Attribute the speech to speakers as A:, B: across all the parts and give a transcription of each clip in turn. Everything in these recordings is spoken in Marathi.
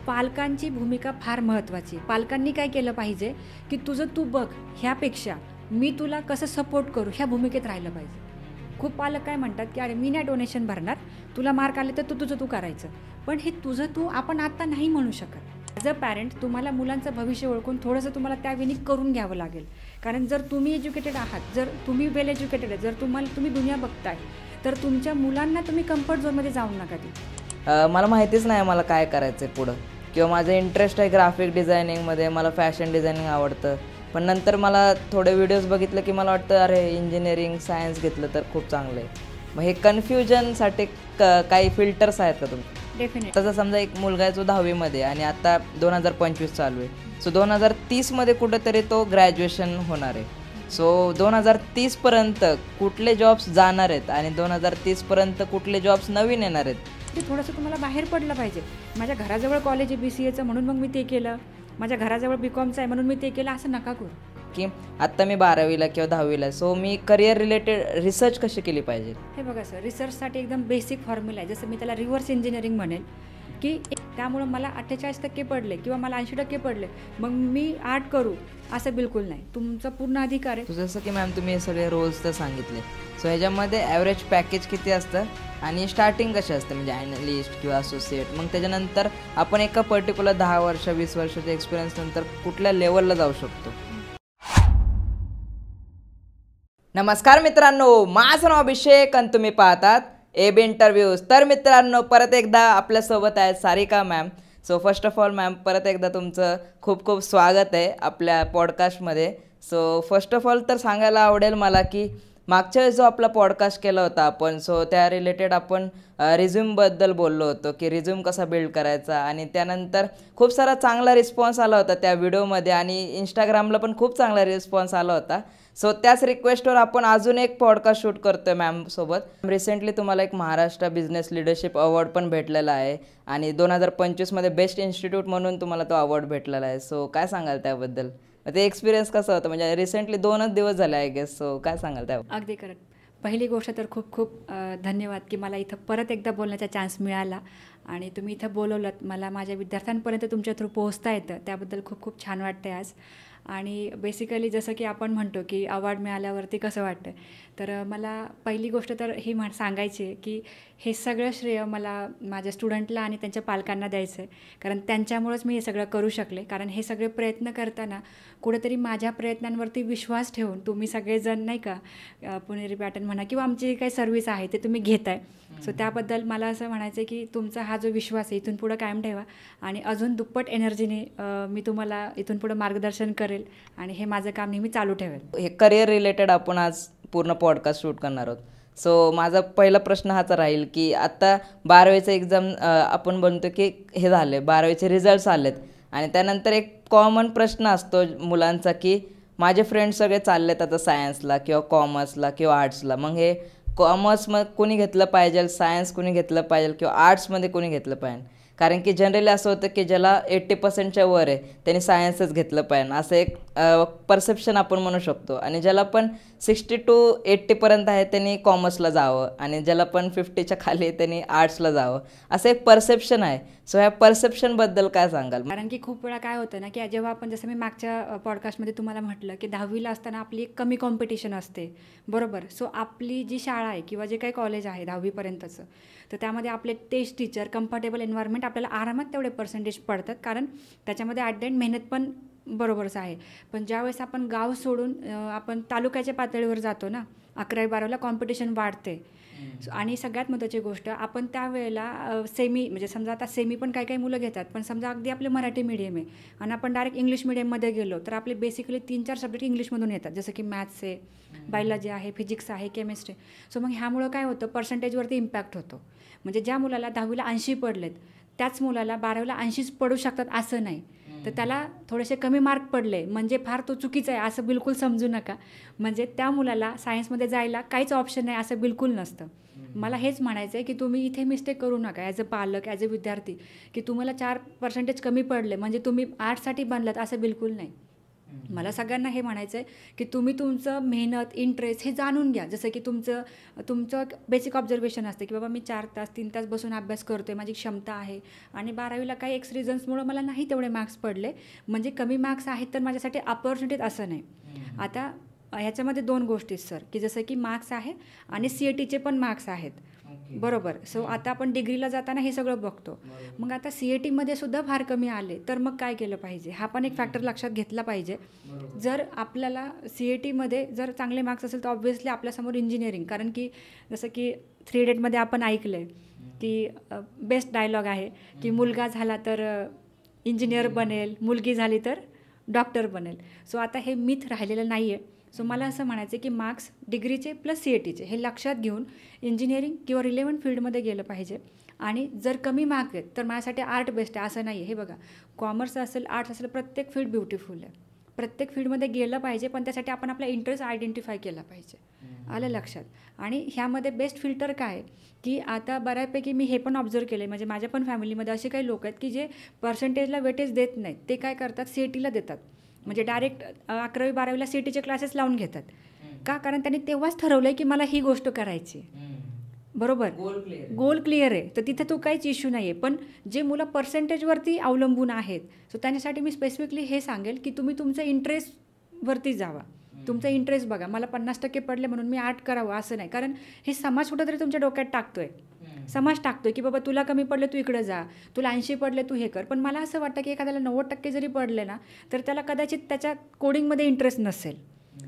A: पालकांची भूमिका फार महत्त्वाची. पालकांनी काय केलं पाहिजे, की तुझं तू बघ, ह्यापेक्षा मी तुला कसं सपोर्ट करू ह्या भूमिकेत राहिलं पाहिजे. खूप पालक काय म्हणतात, की अरे मी नाही डोनेशन भरणार, तुला मार्क आले तर तू तुझं तू करायचं. पण हे तुझं तू आपण आत्ता नाही म्हणू शकत. ॲज अ पॅरेंट तुम्हाला मुलांचं भविष्य ओळखून थोडंसं तुम्हाला त्यावेळी करून घ्यावं लागेल. कारण जर तुम्ही एज्युकेटेड आहात, जर तुम्ही वेल एज्युकेटेड आहे, जर तुम्ही दुनिया बघताय, तर तुमच्या मुलांना तुम्ही कम्फर्ट झोनमध्ये जाऊ नका देऊ.
B: मला माहितीच नाही मला काय करायचं आहे पुढं, किंवा माझं इंटरेस्ट आहे ग्राफिक डिझायनिंगमध्ये, मला फॅशन डिझायनिंग आवडतं. पण नंतर मला थोडे व्हिडिओज बघितलं की मला वाटतं अरे इंजिनिअरिंग सायन्स घेतलं तर खूप चांगलं आहे. मग हे कन्फ्युजनसाठी काही फिल्टर्स आहेत का तुमचे?
A: डेफिनेट.
B: तसं समजा एक मुलगा आहे जो 10वीमध्ये आणि आता 2025 चालू आहे. सो 2030मध्ये कुठंतरी तो ग्रॅज्युएशन होणार आहे. सो 2030पर्यंत कुठले जॉब्स जाणार आहेत आणि 2030पर्यंत कुठले जॉब्स नवीन येणार आहेत?
A: ते थोडंसं तुम्हाला बाहेर पडलं पाहिजे. माझ्या घराजवळ कॉलेज आहे BCAचं म्हणून मग मी ते केलं, माझ्या घराजवळ BComचं आहे म्हणून मी ते केलं, असं नका करू.
B: की आत्ता मी 12वीला किंवा 10वीला आहे, सो मी करिअर रिलेटेड रिसर्च कशी केली पाहिजे?
A: हे बघा सर, रिसर्चसाठी एकदम बेसिक फॉर्म्युला आहे. जसं मी त्याला रिव्हर्स इंजिनिअरिंग म्हणेल, की त्यामुळं मला 48% पडले किंवा मला 80% पडले मग मी 8 करू असं बिलकुल नाही. तुमचा पूर्ण अधिकार आहे.
B: जसं की मॅम तुम्ही हे सगळे रोल्स तर सांगितले, सो ह्याच्यामध्ये ॲव्हरेज पॅकेज किती असतं आणि स्टार्टिंग कशी असते, म्हणजे ॲनालिस्ट किंवा असोसिएट, मग त्याच्यानंतर आपण एका पर्टिक्युलर 10 वर्ष 20 वर्षाच्या एक्सपिरियन्स नंतर कुठल्या लेवलला जाऊ शकतो? नमस्कार मित्रांनो, माझं नाव अभिषेक आणि तुम्ही पाहतात AB इंटरव्ह्यूज. तर मित्रांनो, परत एकदा आपल्यासोबत आहेत Sarika ma'am. So first of all ma'am, परत एकदा तुमचं खूप खूप स्वागत आहे आपल्या पॉडकास्टमध्ये. सो फर्स्ट ऑफ ऑल तर सांगायला आवडेल मला की मागच्या वेळेस जो आपला पॉडकास्ट केला होता आपण, सो त्या रिलेटेड आपण रिझ्यूमबद्दल बोललो होतो की रिझ्यूम कसा बिल्ड करायचा, आणि त्यानंतर खूप सारा चांगला रिस्पॉन्स आला होता त्या व्हिडिओमध्ये आणि इंस्टाग्रामला पण खूप चांगला रिस्पॉन्स आला होता. सो त्याच रिक्वेस्टवर आपण अजून एक पॉडकास्ट शूट करतो आहे मॅमसोबत. रिसेंटली तुम्हाला एक महाराष्ट्र बिझनेस लिडरशिप अवॉर्ड पण भेटलेला आहे आणि 2025मध्ये बेस्ट इन्स्टिट्यूट म्हणून तुम्हाला तो अवॉर्ड भेटलेला आहे. सो काय सांगाल त्याबद्दल? ते एक्सपिरियन्स कसं होतं? म्हणजे रिसेंटली 2च दिवस झाले आय गेस. सो काय सांगाल त्याबद्दल?
A: अगदी करत. पहिली गोष्ट तर खूप खूप धन्यवाद की मला इथं परत एकदा बोलण्याचा चान्स मिळाला आणि तुम्ही इथं बोलवलं, मला माझ्या विद्यार्थ्यांपर्यंत तुमच्या थ्रू पोहोचता येतं, त्याबद्दल खूप खूप छान वाटतं आहे आज. आणि बेसिकली जसं की आपण म्हणतो की अवॉर्ड मिळाल्यावरती कसं वाटतं, तर मला पहिली गोष्ट तर ही सांगायची आहे की हे सगळं श्रेय मला माझ्या स्टुडंटला आणि त्यांच्या पालकांना द्यायचं आहे. कारण त्यांच्यामुळंच मी हे सगळं करू शकले. कारण हे सगळे प्रयत्न करताना कुठेतरी माझ्या प्रयत्नांवरती विश्वास ठेवून तुम्ही सगळेजण नाही का, पुणेरी पॅटर्न म्हणा किंवा आमची जी काही सर्व्हिस आहे ते तुम्ही घेताय. सो त्याबद्दल मला असं म्हणायचं आहे की तुमचा हा जो विश्वास आहे इथून पुढं कायम ठेवा आणि अजून दुप्पट एनर्जीने मी तुम्हाला इथून पुढं मार्गदर्शन करेल आणि हे माझं काम नेहमी चालू ठेवेल.
B: हे करिअर रिलेटेड आपण आज पूर्ण पॉडकास्ट शूट करणार आहोत. सो माझा पहिला प्रश्न हाच राहील की आता 12वीचं एक्झाम आपण म्हणतो की हे झाले, 12वीचे रिझल्ट्स आलेत आणि त्यानंतर एक कॉमन प्रश्न असतो मुलांचा की माझे फ्रेंड्स सगळे चाललेत आता सायन्सला किंवा कॉमर्सला किंवा आर्ट्सला, मग हे कॉमर्स मग कोणी घेतलं पाहिजे, सायन्स कोणी घेतलं पाहिजे किंवा आर्ट्समध्ये कोणी घेतलं पाहिजे? कारण की जनरली असं होतं की ज्याला 80%च्या वर आहे त्यांनी सायन्सच घेतलं पाहिजे, असं एक परसेप्शन आपण म्हणू शकतो. आणि ज्याला पण 60 to 80पर्यंत आहे त्यांनी कॉमर्सला जावं आणि ज्याला पण 50च्या खाली आहे त्यांनी आर्ट्सला जावं, असं एक परसेप्शन आहे. सो ह्या परसेप्शनबद्दल काय सांगाल?
A: कारण की खूप वेळा काय होतं ना की जेव्हा आपण, जसं मी मागच्या पॉडकास्टमध्ये तुम्हाला म्हटलं की 10वीला असताना आपली एक कमी कॉम्पिटिशन असते, बरोबर. सो आपली जी शाळा आहे किंवा जे काही कॉलेज आहे 10वीपर्यंतचं, तर त्यामध्ये आपले टेस्ट टीचर, कम्फर्टेबल एन्व्हायरमेंट, आपल्याला आरामात तेवढे पर्सेंटेज पडतात कारण त्याच्यामध्ये ॲट द एंड मेहनत पण बरोबरच आहे. पण ज्यावेळेस आपण गाव सोडून आपण तालुक्याच्या पातळीवर जातो ना, 11वी-12वीला कॉम्पिटिशन वाढते. आणि सगळ्यात महत्त्वाची गोष्ट, आपण त्यावेळेला सेमी, म्हणजे समजा आता सेमी पण काही काही मुलं घेतात, पण समजा अगदी आपले मराठी मीडियम आहे आणि आपण डायरेक्ट इंग्लिश मीडियममध्ये गेलो तर आपले बेसिकली 3-4 सब्जेक्ट इंग्लिशमधून येतात, जसं की मॅथ्स आहे, बायोलॉजी आहे, फिजिक्स आहे, केमिस्ट्री. सो मग ह्यामुळं काय होतं, पर्सेंटेजवरती इम्पॅक्ट होतो. म्हणजे ज्या मुलाला 10वीला 80 पडलेत त्याच मुलाला 12वीला 80च पडू शकतात असं नाही. तर त्याला थोडेसे कमी मार्क पडले म्हणजे फार तो चुकीचा आहे असं बिलकुल समजू नका. म्हणजे त्या मुलाला सायन्समध्ये जायला काहीच ऑप्शन नाही असं बिलकुल नसतं. मला हेच म्हणायचं आहे की तुम्ही इथे मिस्टेक करू नका ॲज अ पालक, ॲज अ विद्यार्थी, की तुम्हाला 4% कमी पडले म्हणजे तुम्ही आर्ट्ससाठी बनलात असं बिलकुल नाही. मला सगळ्यांना हे म्हणायचं आहे की तुम्ही तुमचं मेहनत इंटरेस्ट हे जाणून घ्या. जसं की तुमचं बेसिक ऑब्झर्वेशन असते की बाबा मी 4 तास 3 तास बसून अभ्यास करतो आहे, माझी क्षमता आहे, आणि 12वीला काही एक्स रिझन्समुळं मला नाही तेवढे मार्क्स पडले, म्हणजे कमी मार्क्स आहेत तर माझ्यासाठी अपॉर्च्युनिटीज असं नाही. आता ह्याच्यामध्ये 2 गोष्टी सर, की जसं की मार्क्स आहे आणि CATचे पण मार्क्स आहेत, बरोबर. सो आता आपण डिग्रीला जाताना हे सगळं बघतो. मग आता CATमध्ये सुद्धा फार कमी आले तर मग काय केलं पाहिजे, हा पण एक फॅक्टर लक्षात घेतला पाहिजे. जर आपल्याला CATमध्ये जर चांगले मार्क्स असेल तर ऑब्व्हियसली आपल्यासमोर इंजिनिअरिंग, कारण की जसं की 3 इडियटमध्ये आपण ऐकलं आहे की बेस्ट डायलॉग आहे की मुलगा झाला तर इंजिनियर बनेल, मुलगी झाली तर डॉक्टर बनेल. सो आता हे मिथ राहिलेलं नाही आहे. सो मला असं म्हणायचं आहे की मार्क्स डिग्रीचे प्लस CATचे हे लक्षात घेऊन इंजिनिअरिंग किंवा रिलेव्हंट फील्डमध्ये गेलं पाहिजे. आणि जर कमी मार्क आहेत तर माझ्यासाठी आर्ट बेस्ट आहे असं नाही आहे. हे बघा, कॉमर्स असेल, आर्ट्स असेल, प्रत्येक फील्ड ब्युटिफुल आहे. प्रत्येक फील्डमध्ये गेलं पाहिजे, पण त्यासाठी आपण आपला इंटरेस्ट आयडेंटिफाय केला पाहिजे. आलं लक्षात. आणि ह्यामध्ये बेस्ट फिल्टर काय आहे की आता बऱ्यापैकी मी हे पण ऑब्झर्व केलं आहे, म्हणजे माझ्या पण फॅमिलीमध्ये असे काही लोक आहेत की जे पर्सेंटेजला वेटेज देत नाहीत. ते काय करतात, CATला देतात, म्हणजे डायरेक्ट 11वी 12वीला CATचे क्लासेस लावून घेतात. का? कारण त्यांनी तेव्हाच ठरवलं आहे की मला ही गोष्ट करायची, बरोबर, गोल क्लिअर आहे, तर तिथे तो काहीच इश्यू नाही आहे. पण जे मुलं पर्सेंटेजवरती अवलंबून आहेत, सो त्यांच्यासाठी मी स्पेसिफिकली हे सांगेल की तुम्ही तुमचं इंटरेस्टवरती जावा. तुमचा इंटरेस्ट बघा. मला 50% पडले म्हणून मी आर्ट करावं असं नाही, कारण हे समाज कुठंतरी तुमच्या डोक्यात टाकतोय. समाज टाकतोय की बाबा तुला कमी पडले तू इकडे जा, तुला 80 पडले तू हे कर. पण मला असं वाटतं की एखाद्याला 90% जरी पडले ना तर त्याला कदाचित त्याच्या कोडिंगमध्ये इंटरेस्ट नसेल.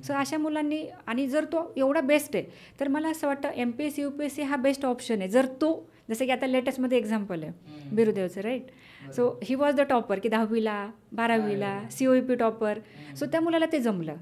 A: सो अशा मुलांनी, आणि जर तो एवढा बेस्ट आहे तर मला असं वाटतं MPSC UPSC हा बेस्ट ऑप्शन आहे. जर तो, जसं की आता लेटेस्टमध्ये एक्झाम्पल आहे बिरुदेवचं, right. So he was the topper की 10वीला 12वीला COEP टॉपर. सो त्या मुलाला ते जमलं.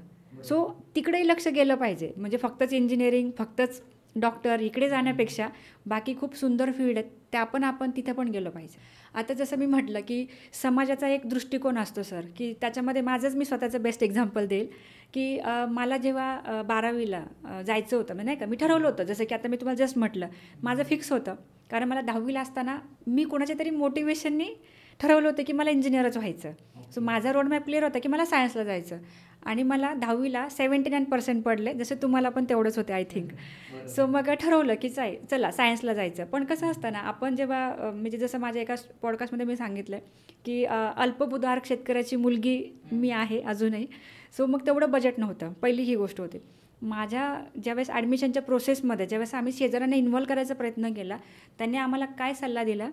A: सो तिकडेही लक्ष गेलं पाहिजे, म्हणजे फक्तच इंजिनिअरिंग, फक्तच डॉक्टर इकडे जाण्यापेक्षा बाकी खूप सुंदर फील्ड आहेत त्या पण आपण तिथे पण गेलं पाहिजे. आता जसं मी म्हटलं की समाजाचा एक दृष्टिकोन असतो सर, की त्याच्यामध्ये माझंच मी स्वतःचं बेस्ट एक्झाम्पल देईल की मला जेव्हा 12वीला जायचं होतं, म्हणजे नाही का, मी ठरवलं होतं, जसं की आता मी तुम्हाला जस्ट म्हटलं, माझं फिक्स होतं. कारण मला 10वीला असताना मी कोणाच्या तरी मोटिवेशननी ठरवलं होतं की मला इंजिनियरच व्हायचं. सो माझा रोडमॅप क्लिअर होता की मला सायन्सला जायचं, आणि मला 10वीला 79% पडले, जसे तुम्हाला पण तेवढंच होते आय थिंक. सो मग ठरवलं की चला सायन्सला जायचं. पण कसं असतं ना, आपण जेव्हा म्हणजे जसं माझ्या एका पॉडकास्टमध्ये मी सांगितलं की अल्पभूधारक शेतकऱ्याची मुलगी मी आहे अजूनही. सो मग तेवढं बजेट नव्हतं, पहिली ही गोष्ट होती. माझ्या ज्यावेळेस ॲडमिशनच्या प्रोसेसमध्ये ज्यावेळेस आम्ही शेजाऱ्यांना इन्व्हॉल्व करायचा प्रयत्न केला, त्यांनी आम्हाला काय सल्ला दिला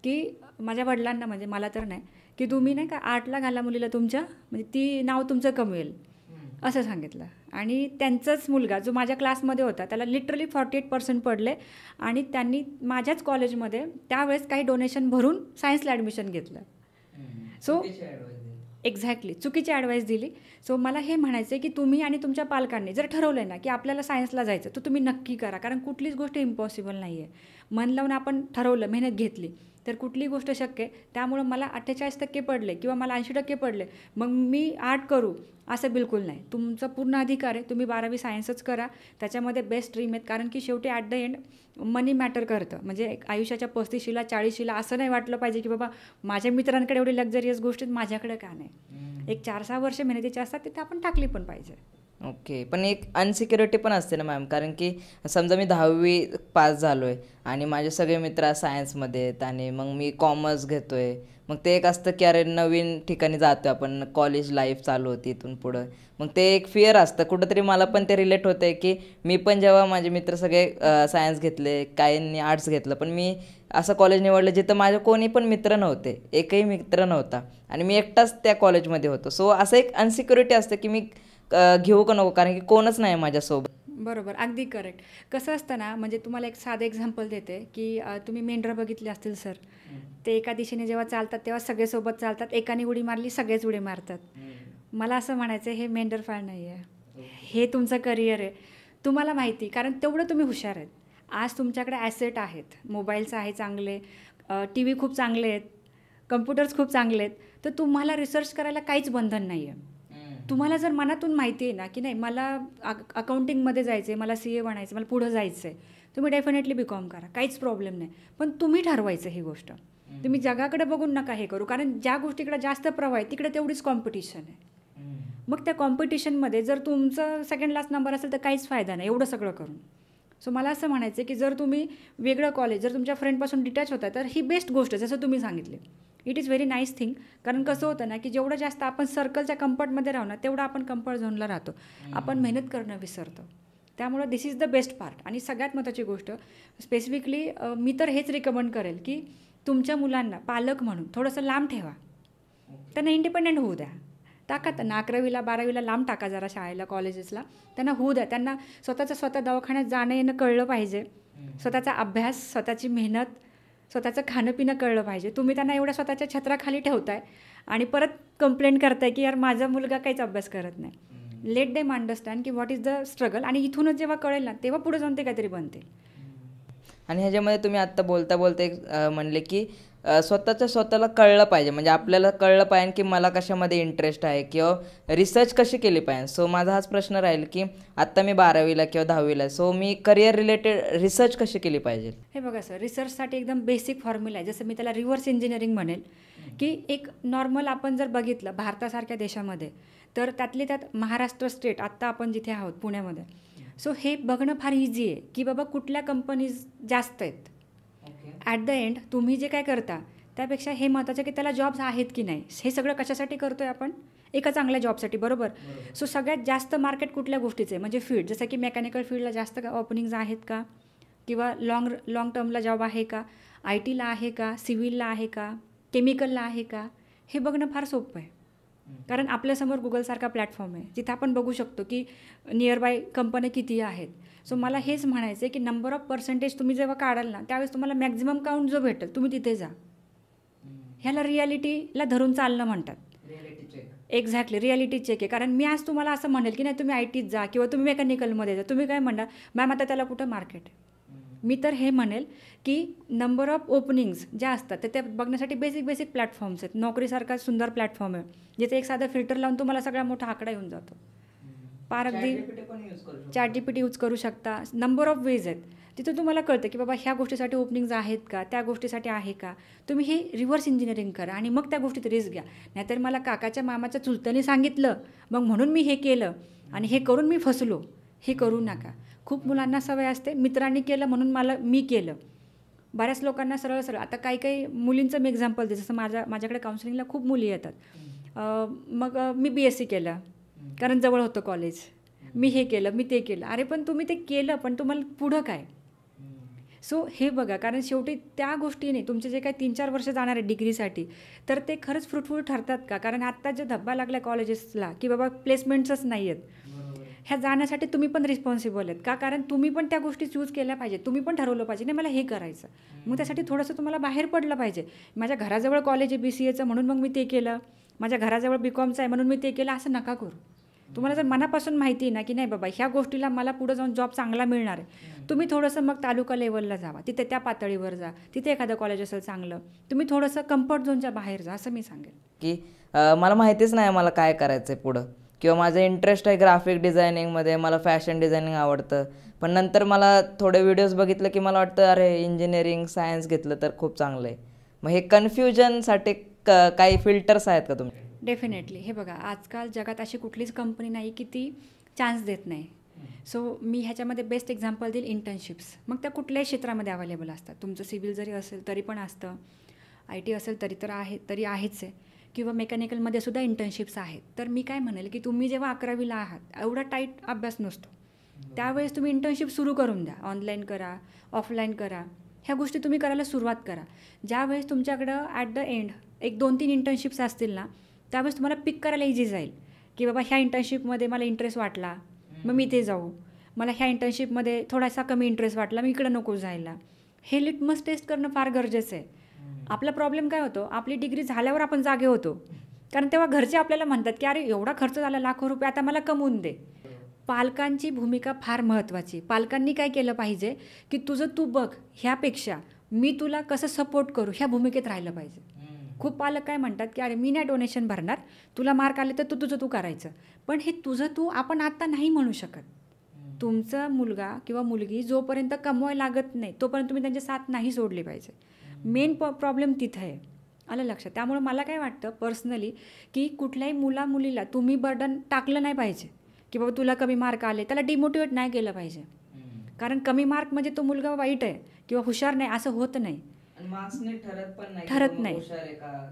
A: की माझ्या वडिलांना, म्हणजे मला तर नाही, की तुम्ही नाही का आर्टला घाला मुलीला तुमच्या, म्हणजे ती नाव तुमचं कमवेल असं सांगितलं. आणि त्यांचाच मुलगा जो माझ्या क्लासमध्ये होता त्याला लिटरली 48% पडले, आणि त्यांनी माझ्याच कॉलेजमध्ये त्यावेळेस काही डोनेशन भरून सायन्सला ॲडमिशन घेतलं. सो एक्झॅक्टली चुकीची ॲडवाईस दिली. सो मला हे म्हणायचं आहे की तुम्ही आणि तुमच्या पालकांनी जर ठरवलं आहे ना की आपल्याला सायन्सला जायचं, तर तुम्ही नक्की करा, कारण कुठलीच गोष्ट इम्पॉसिबल नाही आहे. मन लावून आपण ठरवलं, मेहनत घेतली तर कुठली गोष्ट शक्य आहे. त्यामुळं मला 48% पडले किंवा मला 80% पडले मग मी आर्ट करू असं बिलकुल नाही. तुमचा पूर्ण अधिकार आहे, तुम्ही 12वी सायन्सच करा, त्याच्यामध्ये बेस्ट स्ट्रीम आहेत. कारण की शेवटी at the end money matter करतं. म्हणजे आयुष्याच्या 35शीला 40शीला असं नाही वाटलं पाहिजे की बाबा माझ्या मित्रांकडे एवढी लक्झरियस गोष्टी माझ्याकडे का नाही. एक 4-6 वर्ष मेहनतीचे असतात, तिथे आपण टाकली पण पाहिजे.
B: ओके. पण एक अनसिक्युरिटी पण असते ना मॅम, कारण की समजा मी 10वी पास झालो आहे आणि माझे सगळे मित्र सायन्समध्ये आहेत आणि मग मी कॉमर्स घेतो आहे. मग ते एक असतं की अरे नवीन ठिकाणी जातो आपण, कॉलेज लाईफ चालू होती इथून पुढं. मग ते एक फिअर असतं कुठंतरी. मला पण ते रिलेट होतं आहे की मी पण जेव्हा माझे मित्र सगळे सायन्स घेतले, काहींनी आर्ट्स घेतलं, पण मी असं कॉलेज निवडलं जिथं माझे कोणी पण मित्र नव्हते, एकही मित्र नव्हता, आणि मी एकटाच त्या कॉलेजमध्ये होतो. सो असं एक अनसिक्युरिटी असतं की मी घेऊ का नको, कारण की कोणच नाही माझ्यासोबत.
A: बरोबर, अगदी करेक्ट. कसं असतं ना, म्हणजे तुम्हाला एक साधं एक्झाम्पल देते की तुम्ही मेंढरं बघितले असतील सर, ते एका दिशेने जेव्हा चालतात तेव्हा सगळे सोबत चालतात, एकाने उडी मारली सगळेच उडी मारतात. मला असं म्हणायचं आहे, हे मेंढर फाळ नाही आहे, हे तुमचं करिअर आहे. तुम्हाला माहिती, कारण तेवढं तुम्ही हुशार आहेत. आज तुमच्याकडे ॲसेट आहेत, मोबाईल्स आहे चांगले, TV खूप चांगले आहेत, कम्प्युटर्स खूप चांगले आहेत, तर तुम्हाला रिसर्च करायला काहीच बंधन नाही आहे. तुम्हाला जर मनातून माहिती आहे ना की नाही मला अकाउंटिंगमध्ये जायचं आहे, मला CA बनायचं, मला पुढं जायचं आहे, तुम्ही डेफिनेटली BCom करा, काहीच प्रॉब्लेम नाही. पण तुम्ही ठरवायचं ही गोष्ट. तुम्ही जगाकडे बघून नका हे करू, कारण ज्या गोष्टीकडे जास्त प्रवाह आहे तिकडे तेवढीच कॉम्पिटिशन आहे. मग त्या कॉम्पिटिशनमध्ये जर तुमचं सेकंड लास्ट नंबर असेल तर काहीच फायदा नाही एवढं सगळं करून. सो मला असं म्हणायचं आहे की जर तुम्ही वेगळं कॉलेज जर तुमच्या फ्रेंडपासून डिटॅच होता तर ही बेस्ट गोष्ट आहे, जसं तुम्ही सांगितले. It is very nice thing. कारण कसं होतं ना की जेवढं जास्त आपण सर्कलच्या कम्फर्टमध्ये राहू ना तेवढं आपण कम्फर्ट झोनला राहतो, आपण मेहनत करणं विसरतो. त्यामुळं दिस इज द बेस्ट पार्ट. आणि सगळ्यात महत्त्वाची गोष्ट स्पेसिफिकली मी तर हेच रिकमेंड करेल की तुमच्या मुलांना पालक म्हणून थोडंसं लांब ठेवा, त्यांना इंडिपेंडेंट होऊ द्या. टाका त्यांना 11वीला 12वीला लांब टाका जरा शाळेला कॉलेजेसला, त्यांना होऊ द्या. त्यांना स्वतः दवाखान्यात जाणं येणं कळलं पाहिजे, स्वतःचा अभ्यास, स्वतःची मेहनत, स्वतःचं खाणं पिणं कळलं पाहिजे. तुम्ही त्यांना एवढ्या स्वतःच्या छत्राखाली ठेवताय आणि परत कंप्लेंट करताय की यार माझा मुलगा काहीच अभ्यास करत नाही. लेट देम अंडरस्टँड की व्हॉट इज द स्ट्रगल. आणि इथूनच जेव्हा कळेल ना तेव्हा पुढे जाऊन ते काहीतरी बनते.
B: आणि ह्याच्यामध्ये तुम्ही आत्ता बोलता एक म्हणले की स्वतःला कळलं पाहिजे, म्हणजे आपल्याला कळलं पाहिजे की मला कशामध्ये इंटरेस्ट आहे किंवा रिसर्च कशी केली पाहिजे. सो माझा हाच प्रश्न राहील की आत्ता मी 12वीला किंवा 10वीला, सो मी करिअर रिलेटेड रिसर्च कशी केली पाहिजे.
A: हे बघा सर, रिसर्चसाठी एकदम बेसिक फॉर्म्युला आहे, जसं मी त्याला रिव्हर्स इंजिनिअरिंग म्हणेल. की एक नॉर्मल आपण जर बघितलं भारतासारख्या देशामध्ये तर त्यातली त्यात महाराष्ट्र स्टेट आत्ता आपण जिथे आहोत पुण्यामध्ये, सो हे बघणं फार इझी आहे की बाबा कुठल्या कंपनीज जास्त आहेत. ॲट द एंड तुम्ही जे काय करता त्यापेक्षा हे महत्त्वाचं की त्याला जॉब्स आहेत की नाही. हे सगळं कशासाठी करतो आहे आपण, एका चांगल्या जॉबसाठी, बरोबर. सो सगळ्यात जास्त मार्केट कुठल्या गोष्टीचं आहे म्हणजे फील्ड, जसं की मेकॅनिकल फील्डला जास्त ओपनिंग्ज आहेत का, किंवा लाँग टर्मला जॉब आहे का, IT ला आहे का, सिव्हिलला आहे का, केमिकलला आहे का, हे बघणं फार सोपं आहे. कारण आपल्यासमोर गुगलसारखा प्लॅटफॉर्म आहे जिथं आपण बघू शकतो की नियर बाय कंपन्या किती आहेत. सो मला हेच म्हणायचं आहे की नंबर ऑफ पर्सेंटेज तुम्ही जेव्हा काढाल ना त्यावेळेस तुम्हाला मॅक्झिमम काउंट जो भेटेल तुम्ही तिथे जा. ह्याला रियालिटीला धरून चालणं म्हणतात. एक्झॅक्टली, रियालिटी चेक आहे. कारण मी आज तुम्हाला असं म्हणेल की नाही तुम्ही ITत जा किंवा तुम्ही मेकॅनिकलमध्ये जा, तुम्ही काय म्हणणार मॅम आता त्याला कुठं मार्केट आहे. मी तर हे म्हणेल की नंबर ऑफ ओपनिंग्स ज्या असतात तर त्या बघण्यासाठी बेसिक प्लॅटफॉर्म्स आहेत. नोकरीसारखा सुंदर प्लॅटफॉर्म आहे जिथे एक साधा फिल्टर लावून तुम्हाला सगळा मोठा आकडा येऊन जातो. पार अगदी ChatGPT यूज करू शकता. नंबर ऑफ वेज आहेत तिथं तुम्हाला कळतं की बाबा ह्या गोष्टीसाठी ओपनिंग्ज आहेत का, त्या गोष्टीसाठी आहे का. तुम्ही हे रिव्हर्स इंजिनिअरिंग करा आणि मग त्या गोष्टीत रिस्क घ्या. नाहीतर मला काकाच्या मामाच्या चुलत्याने सांगितलं मग म्हणून मी हे केलं आणि हे करून मी फसलो, हे करू नका. खूप मुलांना सवय असते मित्रांनी केलं म्हणून मी केलं. बऱ्याच लोकांना सरळ आता काही मुलींचं मी एक्झाम्पल दे, जसं माझ्याकडे काउन्सिलिंगला खूप मुली येतात. मग मी BSc केलं कारण जवळ होतं कॉलेज, मी हे केलं मी ते केलं. अरे पण तुम्ही ते केलं पण तुम्हाला पुढं काय. सो हे बघा, कारण शेवटी त्या गोष्टीने तुमचे जे काही 3-4 वर्ष जाणार आहे डिग्रीसाठी तर ते खरंच फ्रुटफुल ठरतात का. कारण आत्ता जे धब्बा लागला कॉलेजेसला की बाबा प्लेसमेंट्सच नाही आहेत, ह्या जाण्यासाठी तुम्ही पण रिस्पॉन्सिबल आहेत का. कारण तुम्ही पण त्या गोष्टी चूज केल्या पाहिजे, तुम्ही पण ठरवलं पाहिजे नाही मला हे करायचं. मग त्यासाठी थोडंसं तुम्हाला बाहेर पडलं पाहिजे. माझ्या घराजवळ कॉलेज आहे BCAचं म्हणून मग मी ते केलं, माझ्या घराजवळ BComचं आहे म्हणून मी ते केलं, असं नका करू. तुम्हाला जर मनापासून माहिती आहे ना की नाही बाबा ह्या गोष्टीला मला पुढं जाऊन जॉब चांगला मिळणार आहे, तुम्ही थोडंसं मग तालुका लेवलला जावा, तिथे त्या पातळीवर जा, तिथे एखादं कॉलेज असेल चांगलं, तुम्ही थोडंसं कम्फर्ट झोनच्या बाहेर जा, असं मी सांगेन.
B: की मला माहितीच नाही मला काय करायचं आहे पुढं, किंवा माझं इंटरेस्ट आहे ग्राफिक डिझायनिंगमध्ये, मला फॅशन डिझायनिंग आवडतं, पण नंतर मला थोडे व्हिडिओज बघितलं की मला वाटतं अरे इंजिनिअरिंग सायन्स घेतलं तर खूप चांगलं आहे. मग हे कन्फ्युजनसाठी काही फिल्टर्स आहेत का तुमचे.
A: डेफिनेटली. हे बघा, आजकाल जगात अशी कुठलीच कंपनी नाही की ती चान्स देत नाही. सो मी ह्याच्यामध्ये बेस्ट एक्झाम्पल देईल इंटर्नशिप्स. मग त्या कुठल्याही क्षेत्रामध्ये अवेलेबल असतात. तुमचं सिव्हिल जरी असेल तरी पण असतं, IT असेल तरी आहेच आहे, किंवा मेकॅनिकलमध्ये सुद्धा इंटर्नशिप्स आहेत. तर मी काय म्हणेल की तुम्ही जेव्हा 11वीला आहात एवढा टाईट अभ्यास नसतो, त्यावेळेस तुम्ही इंटर्नशिप सुरू करून द्या. ऑनलाईन करा, ऑफलाईन करा, ह्या गोष्टी तुम्ही करायला सुरुवात करा. ज्यावेळेस तुमच्याकडं ॲट द एंड 1-2-3 इंटर्नशिप्स असतील ना त्यावेळेस तुम्हाला पिक करायला इझी जाईल की बाबा ह्या इंटर्नशिपमध्ये मला इंटरेस्ट वाटला मग मी ते जाऊ, मला ह्या इंटर्नशिपमध्ये थोडासा कमी इंटरेस्ट वाटला मी इकडं नको जायला. हे लिटमस टेस्ट करणं फार गरजेचं आहे. आपला प्रॉब्लेम काय होतो, आपली डिग्री झाल्यावर आपण जागे होतो, कारण तेव्हा घरचे आपल्याला म्हणतात की अरे एवढा खर्च झाला लाखो रुपये आता मला कमवून दे. पालकांची भूमिका फार महत्त्वाची. पालकांनी काय केलं पाहिजे की तुझं तू बघ, ह्यापेक्षा मी तुला कसं सपोर्ट करू ह्या भूमिकेत राहिलं पाहिजे. खूप पालक काय म्हणतात की अरे मी नाही डोनेशन भरणार, तुला मार्क आले तर तुझं तू करायचं. पण हे तुझं तू आपण आत्ता नाही म्हणू शकत. तुमचा मुलगा किंवा मुलगी जोपर्यंत कमवायला लागत नाही तोपर्यंत तुम्ही त्यांची साथ नाही सोडली पाहिजे. मेन प्रॉब्लेम तिथं आहे. आलं लक्षात. त्यामुळे मला काय वाटतं पर्सनली की कुठल्याही मुलीला तुम्ही बर्डन टाकलं नाही पाहिजे की बाबा तुला कमी मार्क आले, त्याला डिमोटिवेट नाही केलं पाहिजे. कारण कमी मार्क म्हणजे तो मुलगा वाईट आहे किंवा हुशार नाही असं होत नाही. ठरत नाही.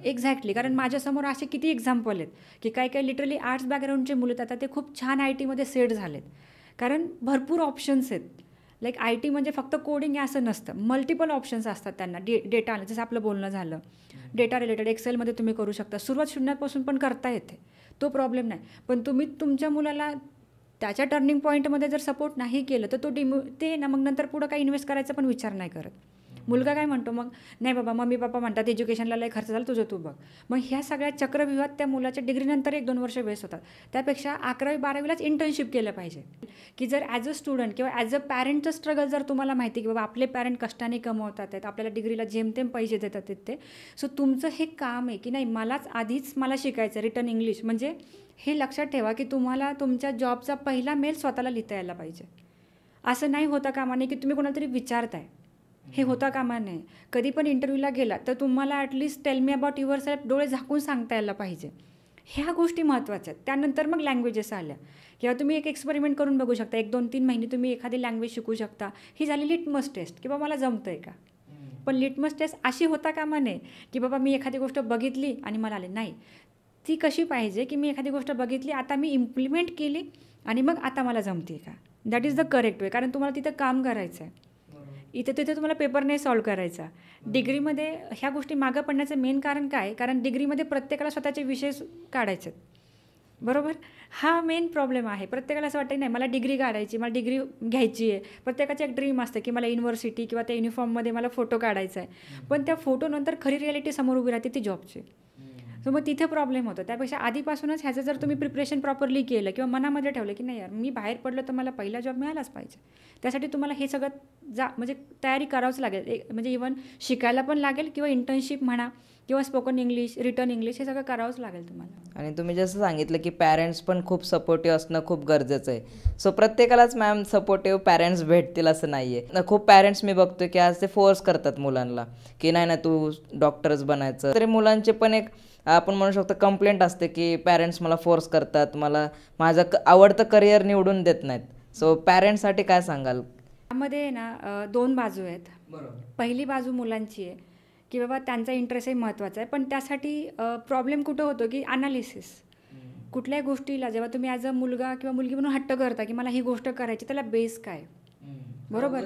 A: एक्झॅक्टली. कारण माझ्यासमोर असे किती एक्झाम्पल आहेत की काही लिटरली आर्ट्स बॅकग्राऊंडचे मुलं आहेत, आता ते खूप छान IT मध्ये सेट झालेत. कारण भरपूर ऑप्शन्स आहेत. लाईक IT म्हणजे फक्त कोडिंग आहे असं नसतं, मल्टिपल ऑप्शन्स असतात त्यांना. डेटा जसं आपलं बोलणं झालं, डेटा रिलेटेड एक्सेलमध्ये तुम्ही करू शकता. सुरुवात शून्यापासून पण करता येते, तो प्रॉब्लेम नाही. पण तुम्ही तुमच्या मुलाला त्याच्या टर्निंग पॉईंटमध्ये जर सपोर्ट नाही केलं तर तो ते ना मग नंतर पुढं काही इन्व्हेस्ट करायचा पण विचार नाही करत. मुलगा काय म्हणतो मग, नाही बाबा मम्मी पप्पा म्हणतात एज्युकेशनला लय खर्च झाला, तुझं तू बघ. मग ह्या सगळ्या चक्रव्यूहात त्या मुलाच्या डिग्रीनंतर 1-2 वर्ष वेस्ट होतात. त्यापेक्षा 11वी-12वीलाच इंटर्नशिप केलं पाहिजे की जर ॲज अ स्टुडंट किंवा ॲज अ पॅरेंटचं स्ट्रगल जर तुम्हाला माहिती की बाबा आपले पॅरेंट कष्टाने कमवतात आहेत, आपल्याला डिग्रीला जेमतेम पैसे देतात आहेत ते, सो तुमचं हे काम आहे की नाही मला शिकायचं रिटर्न इंग्लिश. म्हणजे हे लक्षात ठेवा की तुम्हाला तुमच्या जॉबचा पहिला मेल स्वतःला लिहिता यायला पाहिजे. असं नाही होता कामा नये की तुम्ही कोणाला तरी विचारताय, हे होता कामा नये. कधी पण इंटरव्ह्यूला गेला तर तुम्हाला at least tell me about your self डोळे झाकून सांगता यायला पाहिजे. ह्या गोष्टी महत्त्वाच्या आहेत. त्यानंतर मग लँग्वेजेस आल्या किंवा तुम्ही एक एक्सपेरिमेंट करून बघू शकता. 1-2-3 महिने तुम्ही एखादी लँग्वेज शिकू शकता. ही झाली लिटमस टेस्ट की बाबा मला जमतं आहे का. पण लिटमस टेस्ट अशी होता कामा नये की बाबा मी एखादी गोष्ट बघितली आणि मला आले नाही. ती कशी पाहिजे की मी एखादी गोष्ट बघितली, आता मी इम्प्लिमेंट केली आणि मग आता मला जमते का. That is the correct way. कारण तुम्हाला तिथं काम करायचं आहे, तिथे तुम्हाला पेपर नाही सॉल्व करायचा. डिग्रीमध्ये ह्या गोष्टी मागं पडण्याचं मेन कारण काय, कारण डिग्रीमध्ये प्रत्येकाला स्वतःचे विषय काढायचे आहेत, बरोबर. हा मेन प्रॉब्लेम आहे. प्रत्येकाला असं वाटतं नाही मला डिग्री काढायची, मला डिग्री घ्यायची आहे. प्रत्येकाचं एक ड्रीम असतं की मला युनिव्हर्सिटी किंवा त्या युनिफॉर्ममध्ये मला फोटो काढायचा आहे. पण त्या फोटोनंतर खरी रिॲलिटी समोर उभी राहते ती जॉबची. सो मग तिथे प्रॉब्लेम होतो. त्यापेक्षा आधीपासूनच ह्याचं जर तुम्ही प्रिपरेशन प्रॉपरली केलं किंवा मनामध्ये ठेवलं की नाही यार मी बाहेर पडलं तर मला पहिला जॉब मिळालाच पाहिजे, त्यासाठी तुम्हाला हे सगळं म्हणजे तयारी करावंच लागेल. म्हणजे इव्हन शिकायला पण लागेल किंवा इंटर्नशिप म्हणा किंवा स्पोकन इंग्लिश, रिटर्न इंग्लिश हे सगळं करावंच लागेल तुम्हाला.
B: आणि तुम्ही जसं सांगितलं की पॅरेंट्स पण खूप सपोर्टिव्ह असणं खूप गरजेचं आहे. सो प्रत्येकालाच मॅम सपोर्टिव्ह पॅरेंट्स भेटतील असं नाही आहे. खूप पॅरेंट्स मी बघतो की आज ते फोर्स करतात मुलांना की नाही तू डॉक्टरच बनायचं. तरी मुलांचे पण एक आपण म्हणू शकतो कंप्लेंट असते की पॅरेंट्स मला फोर्स करतात, मला माझं आवडतं करिअर निवडून देत नाहीत. सो पॅरेंट्ससाठी काय सांगाल.
A: त्यामध्ये ना 2 बाजू आहेत. पहिली बाजू मुलांची आहे की बाबा त्यांचा इंटरेस्टही महत्त्वाचा आहे. पण त्यासाठी प्रॉब्लेम कुठं होतो की अनालिसिस. कुठल्याही गोष्टीला जेव्हा तुम्ही ॲज अ मुलगा किंवा मुलगी म्हणून हट्ट करता की मला ही गोष्ट करायची, त्याला बेस काय, बरोबर.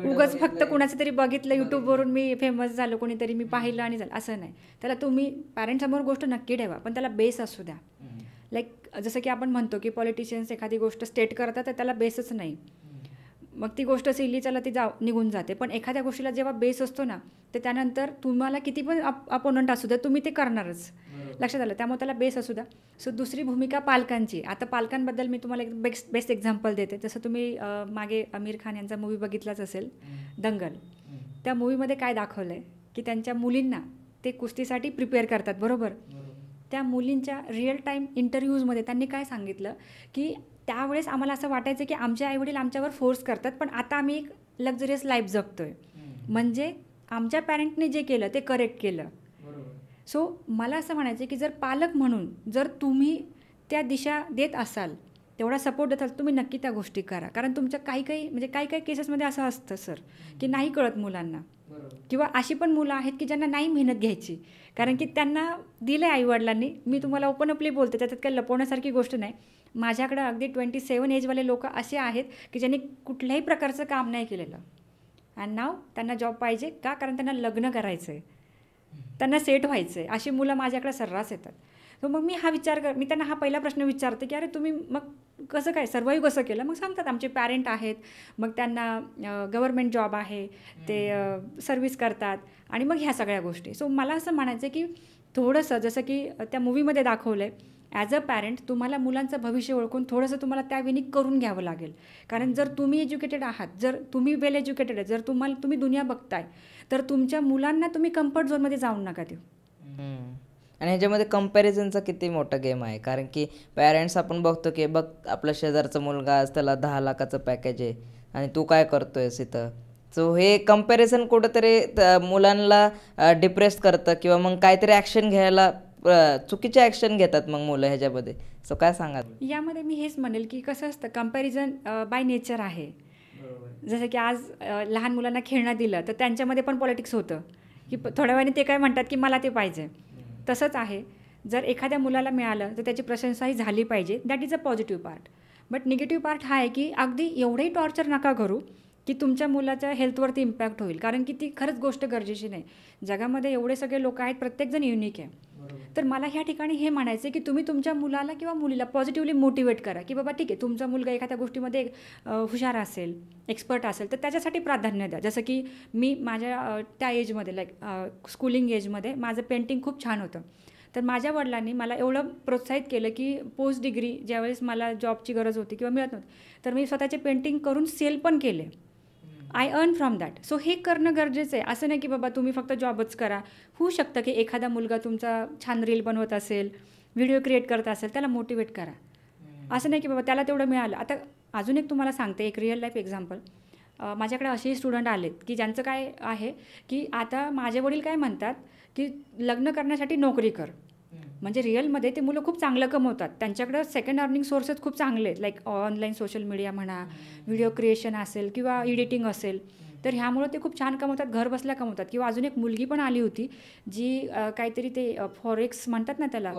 A: उगाच फक्त कुणाचं तरी बघितलं यूट्यूबवरून मी फेमस झालो, कोणीतरी मी पाहिलं आणि झालं असं नाही. त्याला तुम्ही पॅरेंट्ससमोर गोष्ट नक्की ठेवा, पण त्याला बेस असू द्या. लाईक जसं की आपण म्हणतो की पॉलिटिशियन्स एखादी गोष्ट स्टेट करतात तर त्याला बेसच नाही, मग ती गोष्ट सिलीच्याला ती निघून जाते. पण एखाद्या गोष्टीला जेव्हा बेस असतो ना तर त्यानंतर तुम्हाला किती पण अपोनंट असू द्या तुम्ही ते करणारच, लक्षात आलं. त्यामुळे त्याला बेस असू द्या. सो दुसरी भूमिका पालकांची. आता पालकांबद्दल मी तुम्हाला एक बेस्ट एक्झाम्पल देते. जसं तुम्ही मागे आमिर खान यांचा मूवी बघितलाच असेल, दंगल. त्या मूवीमध्ये काय दाखवलं आहे की त्यांच्या मुलींना ते कुस्तीसाठी प्रिपेअर करतात, बरोबर. त्या मुलींच्या रिअल टाईम इंटरव्ह्यूजमध्ये त्यांनी काय सांगितलं की त्यावेळेस आम्हाला असं वाटायचं की आमचे आईवडील आमच्यावर फोर्स करतात, पण आता आम्ही एक लक्झरियस लाईफ जगतोय. म्हणजे आमच्या पॅरेंटने जे केलं ते करेक्ट केलं. सो मला असं म्हणायचं की जर पालक म्हणून जर तुम्ही त्या दिशा देत असाल, तेवढा सपोर्ट देत असाल, तुम्ही नक्की त्या गोष्टी करा. कारण तुमच्या काही केसेसमध्ये असं असतं सर की नाही कळत मुलांना, किंवा अशी पण मुलं आहेत की ज्यांना नाही मेहनत घ्यायची कारण की त्यांना दिलं आहे आईवडिलांनी. मी तुम्हाला ओपन अपली बोलते, त्याच्यात काही लपवण्यासारखी गोष्ट नाही. माझ्याकडं अगदी 27 एजवाले लोक असे आहेत की ज्यांनी कुठल्याही प्रकारचं काम नाही केलेलं आणि नाव त्यांना जॉब पाहिजे का, कारण त्यांना लग्न करायचं आहे, त्यांना सेट व्हायचं आहे. अशी मुलं माझ्याकडे सर्रास येतात. तर मग मी त्यांना हा पहिला प्रश्न विचारते की अरे तुम्ही मग कसं काय सर्वाईव्ह कसं केलं. मग सांगतात आमचे पॅरेंट आहेत, मग त्यांना गव्हर्मेंट जॉब आहे, ते सर्व्हिस करतात आणि मग ह्या सगळ्या गोष्टी. सो मला असं म्हणायचं की थोडंसं जसं की त्या मूवीमध्ये दाखवलं आहे, ॲज अ पॅरेंट तुम्हाला मुलांचं भविष्य ओळखून थोडंसं तुम्हाला त्या वेळी करून घ्यावं लागेल. कारण जर तुम्ही एज्युकेटेड आहात, जर तुम्ही वेल एज्युकेटेड आहे, जर तुम्ही दुनिया बघताय, तर तुमच्या मुलांना तुम्ही कम्फर्ट झोनमध्ये जाऊन नका देऊ.
B: आणि ह्याच्यामध्ये कंपॅरिझनचा किती मोठा गेम आहे. कारण की पॅरेंट्स आपण बघतो की बघ आपला शेजारचा मुलगा आज त्याला 10 लाखाचं पॅकेज आहे आणि तू काय करतोयस इथं. सो हे कंपॅरिझन कुठंतरी मुलांना डिप्रेस करतं किंवा मग काहीतरी ॲक्शन घ्यायला चुकीचे ॲक्शन घेतात मग मुलं ह्याच्यामध्ये. सो काय सांगा?
A: यामध्ये मी हेच म्हणेल की कसं असतं, कंपॅरिझन बाय नेचर आहे. जसं की आज लहान मुलांना खेळणं दिलं तर त्यांच्यामध्ये पण पॉलिटिक्स होतं की थोड्या वेळाने ते काय म्हणतात की मला ते पाहिजे. तसंच आहे, जर एखाद्या मुलाला मिळालं तर त्याची प्रशंसाही झाली पाहिजे. That is a positive part. But negative part हा आहे की अगदी एवढंही टॉर्चर नका करू की तुमच्या मुलाच्या हेल्थवरती इम्पॅक्ट होईल, कारण की ती खरंच गोष्ट गरजेची नाही. जगामध्ये एवढे सगळे लोक आहेत, प्रत्येकजण युनिक आहे. तर मला ह्या ठिकाणी हे म्हणायचं आहे की तुम्ही तुमच्या मुलाला किंवा मुलीला पॉझिटिव्हली मोटिवेट करा की बाबा ठीक आहे, तुमचा मुलगा एखाद्या गोष्टीमध्ये हुशार असेल, एक्सपर्ट असेल, तर त्याच्यासाठी प्राधान्य द्या. जसं की मी माझ्या त्या एजमध्ये लाईक स्कूलिंग एजमध्ये माझं पेंटिंग खूप छान होतं. तर माझ्या वडिलांनी मला एवढं प्रोत्साहित केलं की पोस्ट डिग्री ज्यावेळेस मला जॉबची गरज होती किंवा मिळत नव्हती, तर मी स्वतःचे पेंटिंग करून सेल पण केले. I earn from that. So हे करणं गरजेचं आहे. असं नाही की बाबा तुम्ही फक्त जॉबच करा. होऊ शकतं की एखादा मुलगा तुमचा छान रील बनवत असेल, व्हिडिओ क्रिएट करत असेल, त्याला मोटिवेट करा. असं नाही की बाबा त्याला तेवढं मिळालं. आता अजून एक तुम्हाला सांगते, एक रिअल लाईफ एक्झाम्पल. माझ्याकडे असेही स्टुडंट आलेत की ज्यांचं काय आहे की आता माझे वडील काय म्हणतात की लग्न करण्यासाठी नोकरी कर. म्हणजे रिअलमध्ये ते मुलं खूप चांगलं कमवतात. त्यांच्याकडं सेकंड अर्निंग सोर्सेस खूप चांगले आहेत, लाईक ऑनलाईन सोशल मीडिया म्हणा, व्हिडिओ क्रिएशन असेल किंवा एडिटिंग असेल. तर ह्यामुळं ते खूप छान कमवतात, घर बसल्या कमवतात. किंवा अजून एक मुलगी पण आली होती जी काहीतरी ते फॉरेक्स म्हणतात ना त्याला,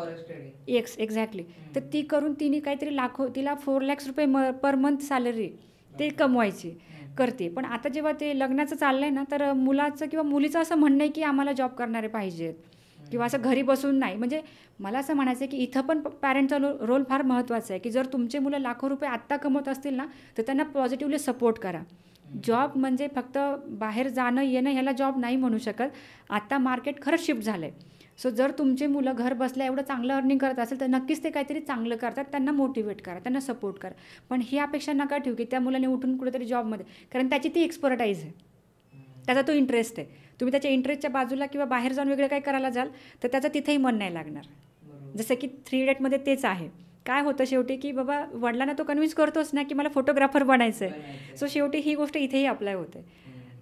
A: एक्झॅक्टली. तर ती करून तिने काहीतरी तिला 4 लाख रुपये पर मंथ सॅलरी ते कमवायची करते. पण आता जेव्हा ते लग्नाचं चाललं आहे ना, तर मुलाचं किंवा मुलीचं असं म्हणणं आहे की आम्हाला जॉब करणारे पाहिजेत किंवा असं घरी बसून नाही. म्हणजे मला असं म्हणायचं आहे की इथं पण पॅरेंटचा रोल फार महत्त्वाचा आहे की जर तुमचे मुलं लाखो रुपये आत्ता कमवत असतील ना, तर त्यांना पॉझिटिव्हली सपोर्ट करा. जॉब म्हणजे फक्त बाहेर जाणं येणं ह्याला जॉब नाही म्हणू शकत. आत्ता मार्केट खरंच शिफ्ट झालं आहे. सो जर तुमचे मुलं घर बसल्या एवढं चांगलं अर्निंग करत असेल तर नक्कीच ते काहीतरी चांगलं करतात. त्यांना मोटिवेट करा, त्यांना सपोर्ट करा. पण ही अपेक्षा नका ठेवू की त्या मुलाने उठून कुठेतरी जॉबमध्ये, कारण त्याची ती एक्सपर्टाईज आहे, त्याचा तो इंटरेस्ट आहे. तुम्ही त्याच्या इंटरेस्टच्या बाजूला किंवा बाहेर जाऊन वेगळं काय करायला जाल तर त्याचं तिथेही मन नाही लागणार. जसं की 3 इडियटमध्ये तेच आहे. काय होतं शेवटी की बाबा वडिलांना तो कन्व्हिन्स करतोच ना की मला फोटोग्राफर बनायचं आहे. सो शेवटी ही गोष्ट इथेही अप्लाय होते.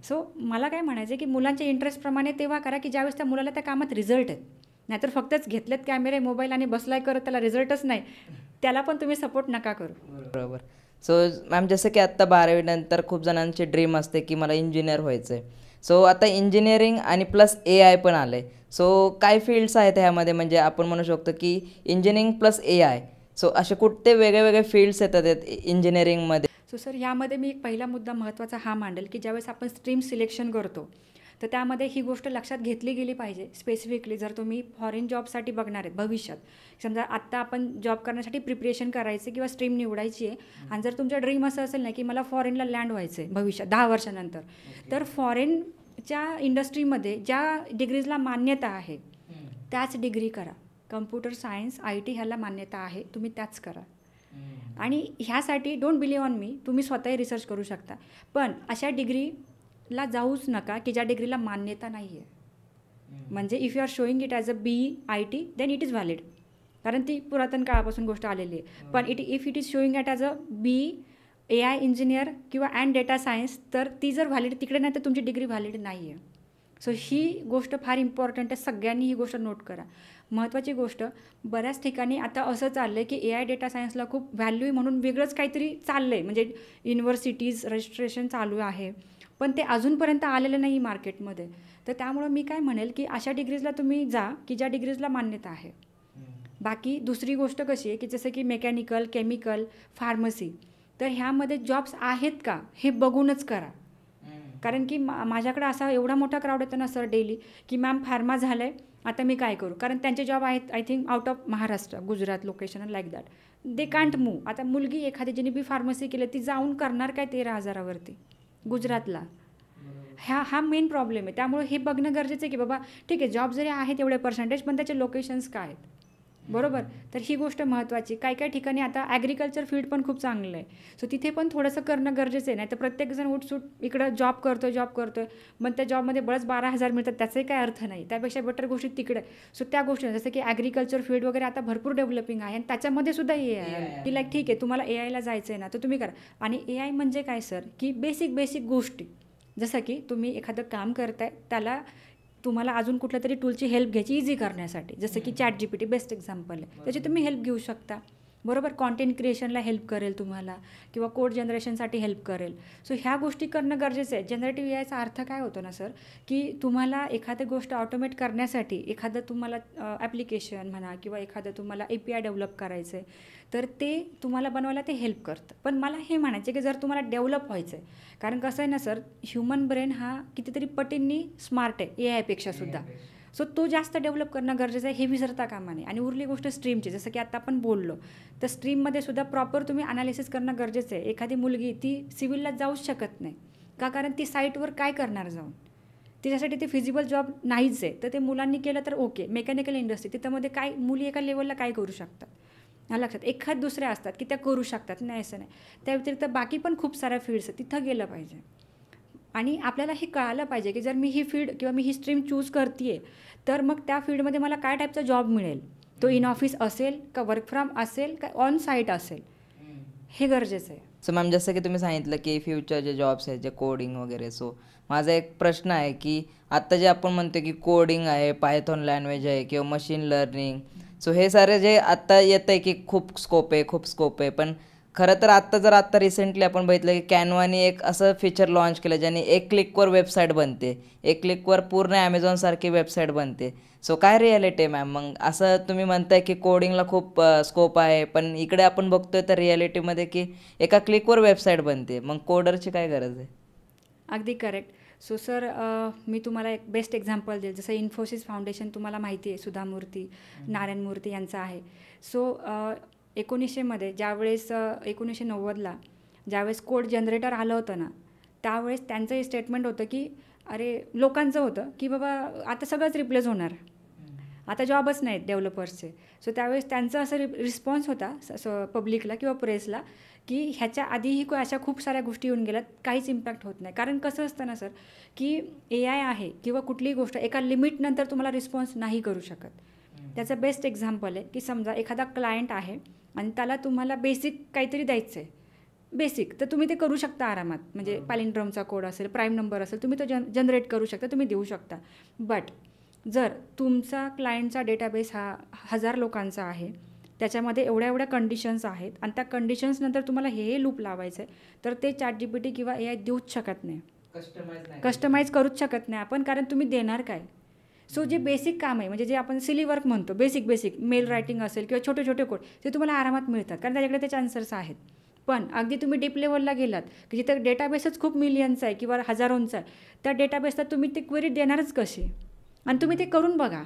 A: सो मला काय म्हणायचं आहे की मुलांच्या इंटरेस्टप्रमाणे तेव्हा करा की ज्यावेळेस त्या मुलाला त्या कामात रिझल्ट आहेत. नाहीतर फक्तच घेतलेत कॅमेरे मोबाईल आणि बसलाय करत त्याला रिझल्टच नाही, त्याला पण तुम्ही सपोर्ट नका करू.
B: बरोबर. सो मॅम, जसं की आत्ता 12वी नंतर खूप जणांची ड्रीम असते की मला इंजिनियर व्हायचं आहे. सो आता इंजिनिअरिंग आणि प्लस AI पण आलं आहे. सो काय फील्ड्स आहेत ह्यामध्ये, म्हणजे आपण म्हणू शकतो की इंजिनिअरिंग प्लस AI. सो असे कुठते वेगळे वेगळे फील्ड्स येतात इंजिनिअरिंगमध्ये?
A: सो सर, यामध्ये मी एक पहिला मुद्दा महत्त्वाचा हा मांडेल की ज्यावेळेस आपण स्ट्रीम सिलेक्शन करतो तर त्यामध्ये ही गोष्ट लक्षात घेतली गेली पाहिजे. स्पेसिफिकली जर तुम्ही फॉरेन जॉबसाठी बघणार आहेत भविष्यात, समजा आत्ता आपण जॉब करण्यासाठी प्रिपरेशन करायचे किंवा स्ट्रीम निवडायची आहे आणि जर तुमचं ड्रीम असं असेल ना की मला फॉरेनला लँड व्हायचं आहे भविष्यात 10 वर्षानंतर, तर फॉरेनच्या इंडस्ट्रीमध्ये ज्या डिग्रीजला मान्यता आहे त्याच डिग्री करा. कम्प्युटर सायन्स, IT ह्याला मान्यता आहे, तुम्ही त्याच करा. आणि ह्यासाठी डोंट बिलीव्ह ऑन मी, तुम्ही स्वतःही रिसर्च करू शकता. पण अशा डिग्रीला जाऊच नका की ज्या डिग्रीला मान्यता नाही आहे. म्हणजे if you are showing it as a BE IT then it is valid, कारण ती पुरातन काळापासून गोष्ट आलेली आहे. पण if it is showing it as a BE AI engineer किंवा अँड डेटा सायन्स, तर ती जर व्हॅलिड तिकडे नाही तर तुमची डिग्री व्हॅलिड नाही आहे. सो ही गोष्ट फार इम्पॉर्टंट आहे, सगळ्यांनी ही गोष्ट नोट करा. महत्त्वाची गोष्ट, बऱ्याच ठिकाणी आता असं चाललं आहे की AI डेटा सायन्सला खूप व्हॅल्यू आहे म्हणून वेगळंच काहीतरी चाललं आहे, म्हणजे युनिव्हर्सिटीज रजिस्ट्रेशन चालू आहे, पण ते अजूनपर्यंत आलेलं नाही मार्केटमध्ये. तर त्यामुळं मी काय म्हणेल की अशा डिग्रीजला तुम्ही जा की ज्या डिग्रीजला मान्यता आहे. बाकी दुसरी गोष्ट कशी आहे की जसं की मेकॅनिकल, केमिकल, फार्मसी, तर ह्यामध्ये जॉब्स आहेत का हे बघूनच करा. कारण की माझ्याकडे असा एवढा मोठा क्राऊड येतो ना सर डेली की मॅम फार्मा झालं आहे, आता मी काय करू, कारण त्यांचे जॉब आहेत I think out of Maharashtra, Gujarat location like that. They can't move. आता मुलगी एखादी जिने बी फार्मसी केलं ती जाऊन करणार काय 13,000वरती गुजरातला? हा मेन प्रॉब्लेम आहे. त्यामुळे हे बघणं गरजेचं आहे की बाबा ठीक आहे, जॉब जरी आहेत एवढे पर्सेंटेज, पण त्याचे लोकेशन्स काय आहेत, बरोबर. तर ही गोष्ट महत्त्वाची. काही ठिकाणी आता ॲग्रिकल्चर फील्ड पण खूप चांगलं आहे. सो तिथे पण थोडंसं करणं गरजेचं आहे. नाही तर प्रत्येकजण उठसूट इकडं जॉब करतोय, मग त्या जॉबमध्ये बरंच 12,000 मिळतात, त्याचाही काही अर्थ नाही. त्यापेक्षा बेटर गोष्टी तिकडे. सो त्या गोष्टी जसं की ॲग्रिकल्चर फील्ड वगैरे आता भरपूर डेव्हलपिंग आहे आणि त्याच्यामध्ये सुद्धा AI की लाईक ठीक आहे तुम्हाला AI ला जायचं आहे ना तर तुम्ही करा. आणि AI म्हणजे काय सर की बेसिक गोष्टी जसं की तुम्ही एखादं काम करताय, त्याला तुम्हाला अजून कुठल्या तरी टूलची हेल्प घ्यायची इझी करण्यासाठी, जसं की ChatGPT बेस्ट एक्झाम्पल आहे, त्याची तुम्ही हेल्प घेऊ शकता. बरोबर, कॉन्टेंट क्रिएशनला हेल्प करेल तुम्हाला किंवा कोड जनरेशनसाठी हेल्प करेल. सो ह्या गोष्टी करणं गरजेचं आहे. जनरेटिव्ह एआयचा अर्थ काय होतो ना सर, की तुम्हाला एखादी गोष्ट ऑटोमेट करण्यासाठी एखादं तुम्हाला ॲप्लिकेशन म्हणा किंवा एखादं तुम्हाला API डेव्हलप करायचं आहे, तर ते तुम्हाला बनवायला ते हेल्प करतं. पण मला हे म्हणायचं की जर तुम्हाला डेव्हलप व्हायचं आहे, कारण कसं आहे ना सर, ह्युमन ब्रेन हा कितीतरी पटींनी स्मार्ट आहे AI सुद्धा. सो तो जास्त डेव्हलप करणं गरजेचं आहे, हे विसरता कामा नये. आणि उरली गोष्ट स्ट्रीमची, जसं की आता आपण बोललो, तर स्ट्रीममध्ये सुद्धा प्रॉपर तुम्ही अनालिसिस करणं गरजेचं आहे. एखादी मुलगी ती सिव्हिलला जाऊच शकत नाही का, कारण ती साईटवर काय करणार जाऊन, तिच्यासाठी ते फिजिबल जॉब नाहीच आहे. तर ते मुलांनी केलं तर ओके. मेकॅनिकल इंडस्ट्री, तिथंमध्ये काय मुली एका लेवलला काय करू शकतात, लक्षात एखाद दुसऱ्या असतात की त्या करू शकतात, नाही असं नाही. त्या व्यतिरिक्त बाकी पण खूप साऱ्या फील्ड्स आहेत, तिथं गेलं पाहिजे. आणि आपल्याला हे कळालं पाहिजे की जर मी ही फील्ड किंवा मी ही स्ट्रीम चूज करते आहे, तर मग त्या फील्डमध्ये मला काय टाईपचा जॉब मिळेल, तो इन ऑफिस असेल का वर्क फ्रॉम असेल का ऑन साईट असेल, हे गरजेचं आहे.
B: सो मॅम, जसं की तुम्ही सांगितलं की फ्युचर जे जॉब्स आहेत, जे कोडिंग वगैरे, सो माझा एक प्रश्न आहे की आत्ता जे आपण म्हणतो की कोडिंग आहे, पायथॉन लँग्वेज आहे किंवा मशीन लर्निंग, सो हे सारे जे आत्ता येतं आहे की खूप स्कोप आहे, पण खरं तर आत्ता रिसेंटली आपण बघितलं की कॅनवाने एक असं फीचर लॉन्च केलं ज्याने एक क्लिकवर वेबसाईट बनते, एक क्लिकवर पूर्ण ॲमेझॉनसारखी वेबसाईट बनते. सो काय रिॲलिटी आहे मॅम? मग असं तुम्ही म्हणताय की कोडिंगला खूप स्कोप आहे, पण इकडे आपण बघतोय तर रिॲलिटीमध्ये की एका क्लिकवर वेबसाईट बनते, मग कोडरची काय गरज आहे?
A: अगदी करेक्ट. सो सर, मी तुम्हाला एक बेस्ट एक्झाम्पल देईल. जसं इन्फोसिस फाउंडेशन तुम्हाला माहिती आहे, सुधा मूर्ती, नारायण मूर्ती यांचं आहे. सो 1900मध्ये ज्यावेळेस 1990ला ज्यावेळेस कोड जनरेटर आलं होतं ना, त्यावेळेस त्यांचं हे स्टेटमेंट होतं की अरे, लोकांचं होतं की बाबा आता सगळंच रिप्लेस होणार, आता जॉबच नाहीत डेव्हलपर्सचे. सो त्यावेळेस त्यांचा असं रिस्पॉन्स होता पब्लिकला किंवा प्रेसला की ह्याच्या आधीही अशा खूप साऱ्या गोष्टी येऊन गेल्यात, काहीच इम्पॅक्ट होत नाही. कारण कसं असतं ना सर, की AI आहे किंवा कुठलीही गोष्ट एका लिमिटनंतर तुम्हाला रिस्पॉन्स नाही करू शकत. त्याचं बेस्ट एक्झाम्पल आहे की समजा एखादा क्लायंट आहे आणि त्याला तुम्हाला बेसिक काहीतरी द्यायचं आहे, बेसिक, तर तुम्ही ते करू शकता आरामात. म्हणजे पॅलिंड्रोमचा कोड असेल, प्राईम नंबर असेल, तुम्ही तो जनरेट करू शकता, तुम्ही देऊ शकता. बट जर तुमचा क्लायंटचा डेटाबेस हा 1000 लोकांचा आहे, त्याच्यामध्ये एवढ्या कंडिशन्स आहेत आणि त्या कंडिशन्सनंतर तुम्हाला हे लूप लावायचं आहे, तर ते ChatGPT किंवा AI देऊच शकत नाही, कस्टमाइज करूच शकत नाही आपण, कारण तुम्ही देणार काय. सो जे बेसिक काम आहे, म्हणजे जे आपण सिली वर्क म्हणतो, बेसिक मेल रायटिंग असेल किंवा छोटे कोड, ते तुम्हाला आरामात मिळतात, कारण त्याच्याकडे त्याचे आन्सर्स आहेत. पण अगदी तुम्ही डीप लेवलला गेलात की जिथं डेटाबेसच खूप मिलियनचा आहे किंवा हजारोंचा आहे, त्या डेटाबेसला तुम्ही ते क्वेरी देणारच कशी, आणि तुम्ही ते करून बघा,